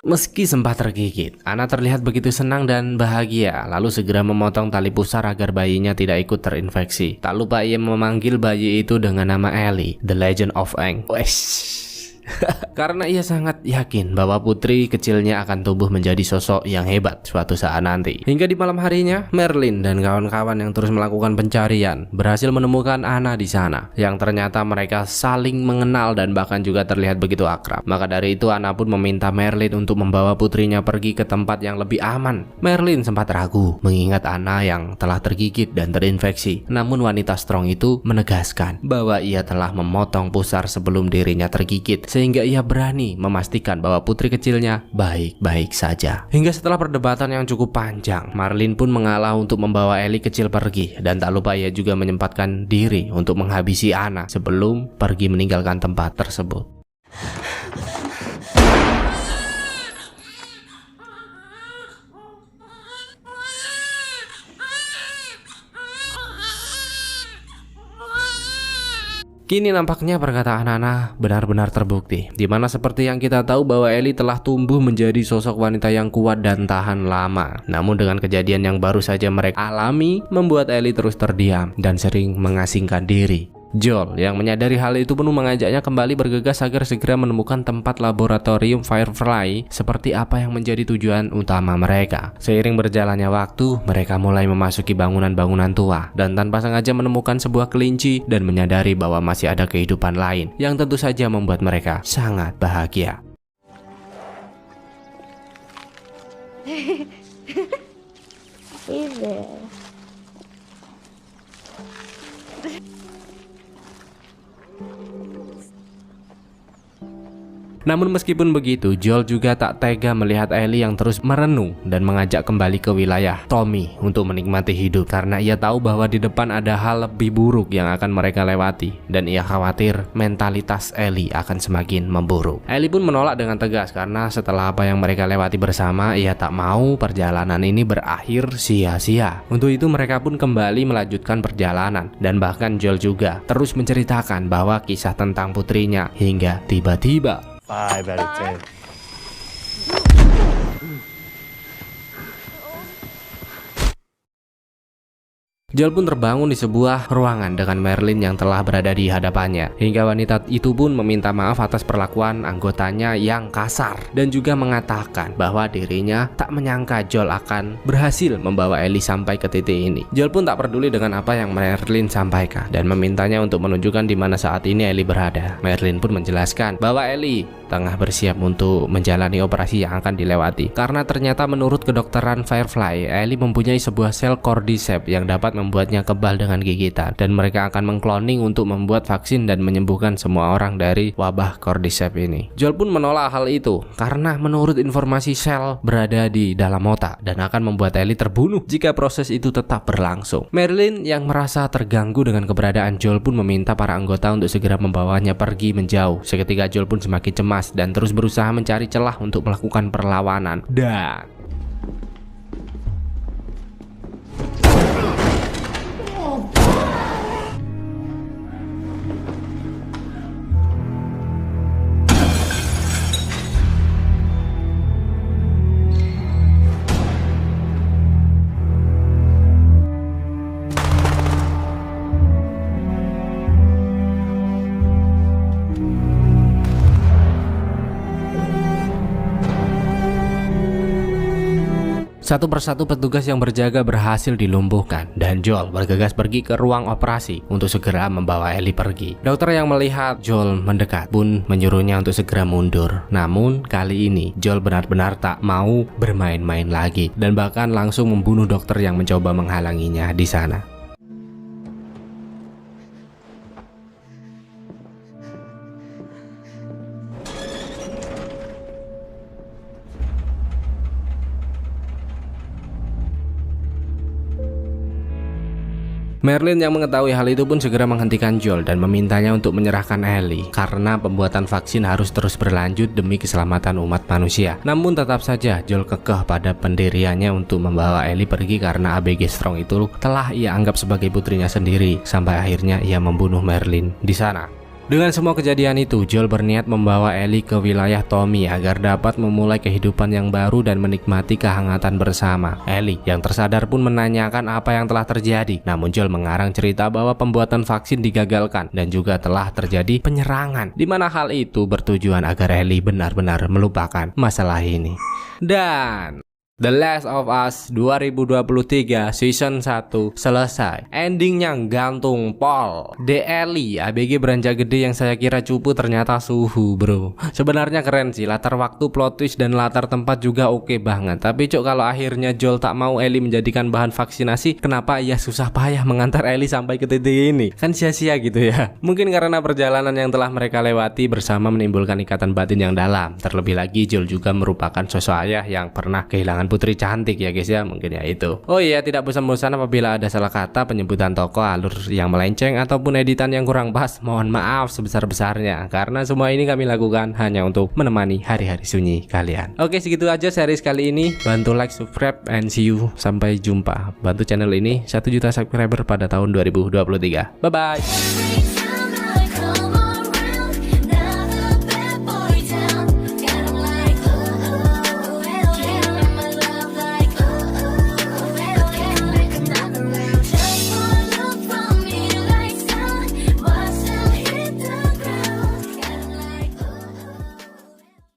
Speaker 1: Meski sempat tergigit, Anna terlihat begitu senang dan bahagia, lalu segera memotong tali pusar agar bayinya tidak ikut terinfeksi. Tak lupa ia memanggil bayi itu dengan nama Ellie, The Legend of Aang. Wesh. Karena ia sangat yakin bahwa putri kecilnya akan tumbuh menjadi sosok yang hebat suatu saat nanti. Hingga di malam harinya, Merlin dan kawan-kawan yang terus melakukan pencarian berhasil menemukan Anna di sana, yang ternyata mereka saling mengenal dan bahkan juga terlihat begitu akrab. Maka dari itu Anna pun meminta Merlin untuk membawa putrinya pergi ke tempat yang lebih aman. Merlin sempat ragu mengingat Anna yang telah tergigit dan terinfeksi. Namun wanita strong itu menegaskan bahwa ia telah memotong pusar sebelum dirinya tergigit, sehingga ia berani memastikan bahwa putri kecilnya baik-baik saja. Hingga setelah perdebatan yang cukup panjang, Merlin pun mengalah untuk membawa Ellie kecil pergi, dan tak lupa ia juga menyempatkan diri untuk menghabisi Anna sebelum pergi meninggalkan tempat tersebut. Kini nampaknya perkataan Anna benar-benar terbukti, di mana seperti yang kita tahu bahwa Ellie telah tumbuh menjadi sosok wanita yang kuat dan tahan lama. Namun dengan kejadian yang baru saja mereka alami, membuat Ellie terus terdiam dan sering mengasingkan diri. Joel yang menyadari hal itu pun mengajaknya kembali bergegas agar segera menemukan tempat laboratorium Firefly seperti apa yang menjadi tujuan utama mereka. Seiring berjalannya waktu, mereka mulai memasuki bangunan-bangunan tua dan tanpa sengaja menemukan sebuah kelinci dan menyadari bahwa masih ada kehidupan lain yang tentu saja membuat mereka sangat bahagia.
Speaker 4: Hey there.
Speaker 1: Namun meskipun begitu, Joel juga tak tega melihat Ellie yang terus merenung dan mengajak kembali ke wilayah Tommy untuk menikmati hidup, karena ia tahu bahwa di depan ada hal lebih buruk yang akan mereka lewati dan ia khawatir mentalitas Ellie akan semakin memburuk. Ellie pun menolak dengan tegas karena setelah apa yang mereka lewati bersama, ia tak mau perjalanan ini berakhir sia-sia. Untuk itu mereka pun kembali melanjutkan perjalanan, dan bahkan Joel juga terus menceritakan bahwa kisah tentang putrinya hingga tiba-tiba
Speaker 2: 5 out of 10.
Speaker 1: Joel pun terbangun di sebuah ruangan dengan Merlin yang telah berada di hadapannya. Hingga wanita itu pun meminta maaf atas perlakuan anggotanya yang kasar dan juga mengatakan bahwa dirinya tak menyangka Joel akan berhasil membawa Ellie sampai ke titik ini. Joel pun tak peduli dengan apa yang Merlin sampaikan dan memintanya untuk menunjukkan di mana saat ini Ellie berada. Merlin pun menjelaskan bahwa Ellie tengah bersiap untuk menjalani operasi yang akan dilewati, karena ternyata menurut kedokteran Firefly, Ellie mempunyai sebuah sel cordyceps yang dapat membuatnya kebal dengan gigitan, dan mereka akan mengkloning untuk membuat vaksin dan menyembuhkan semua orang dari wabah cordyceps ini. Joel pun menolak hal itu karena menurut informasi sel berada di dalam otak dan akan membuat Ellie terbunuh jika proses itu tetap berlangsung. Merlin yang merasa terganggu dengan keberadaan Joel pun meminta para anggota untuk segera membawanya pergi menjauh. Seketika Joel pun semakin cemas dan terus berusaha mencari celah untuk melakukan perlawanan. Dan satu persatu petugas yang berjaga berhasil dilumpuhkan dan Joel bergegas pergi ke ruang operasi untuk segera membawa Ellie pergi. Dokter yang melihat Joel mendekat pun menyuruhnya untuk segera mundur. Namun kali ini Joel benar-benar tak mau bermain-main lagi dan bahkan langsung membunuh dokter yang mencoba menghalanginya di sana. Merlin yang mengetahui hal itu pun segera menghentikan Joel dan memintanya untuk menyerahkan Ellie karena pembuatan vaksin harus terus berlanjut demi keselamatan umat manusia. Namun tetap saja Joel kekeh pada pendiriannya untuk membawa Ellie pergi karena ABG Strong itu telah ia anggap sebagai putrinya sendiri, sampai akhirnya ia membunuh Merlin di sana. Dengan semua kejadian itu, Joel berniat membawa Ellie ke wilayah Tommy agar dapat memulai kehidupan yang baru dan menikmati kehangatan bersama. Ellie yang tersadar pun menanyakan apa yang telah terjadi. Namun Joel mengarang cerita bahwa pembuatan vaksin digagalkan dan juga telah terjadi penyerangan, di mana hal itu bertujuan agar Ellie benar-benar melupakan masalah ini. Dan The Last of Us 2023 Season 1 selesai. Endingnya gantung pol. The Ellie, ABG beranjak gede yang saya kira cupu ternyata suhu bro. Sebenarnya keren sih, latar waktu, plot twist, dan latar tempat juga oke banget. Tapi cok, kalau akhirnya Joel tak mau Ellie menjadikan bahan vaksinasi, kenapa ia susah payah mengantar Ellie sampai ke titik ini? Kan sia-sia gitu ya. Mungkin karena perjalanan yang telah mereka lewati bersama menimbulkan ikatan batin yang dalam. Terlebih lagi Joel juga merupakan sosok ayah yang pernah kehilangan putri cantik ya guys ya, mungkin ya itu. Oh iya, tidak bosan-bosan apabila ada salah kata, penyebutan tokoh, alur yang melenceng, ataupun editan yang kurang pas, mohon maaf sebesar-besarnya, karena semua ini kami lakukan hanya untuk menemani hari-hari sunyi kalian. Oke, segitu aja series kali ini. Bantu like, subscribe, and see you. Sampai jumpa. Bantu channel ini 1 juta subscriber pada tahun 2023. Bye bye.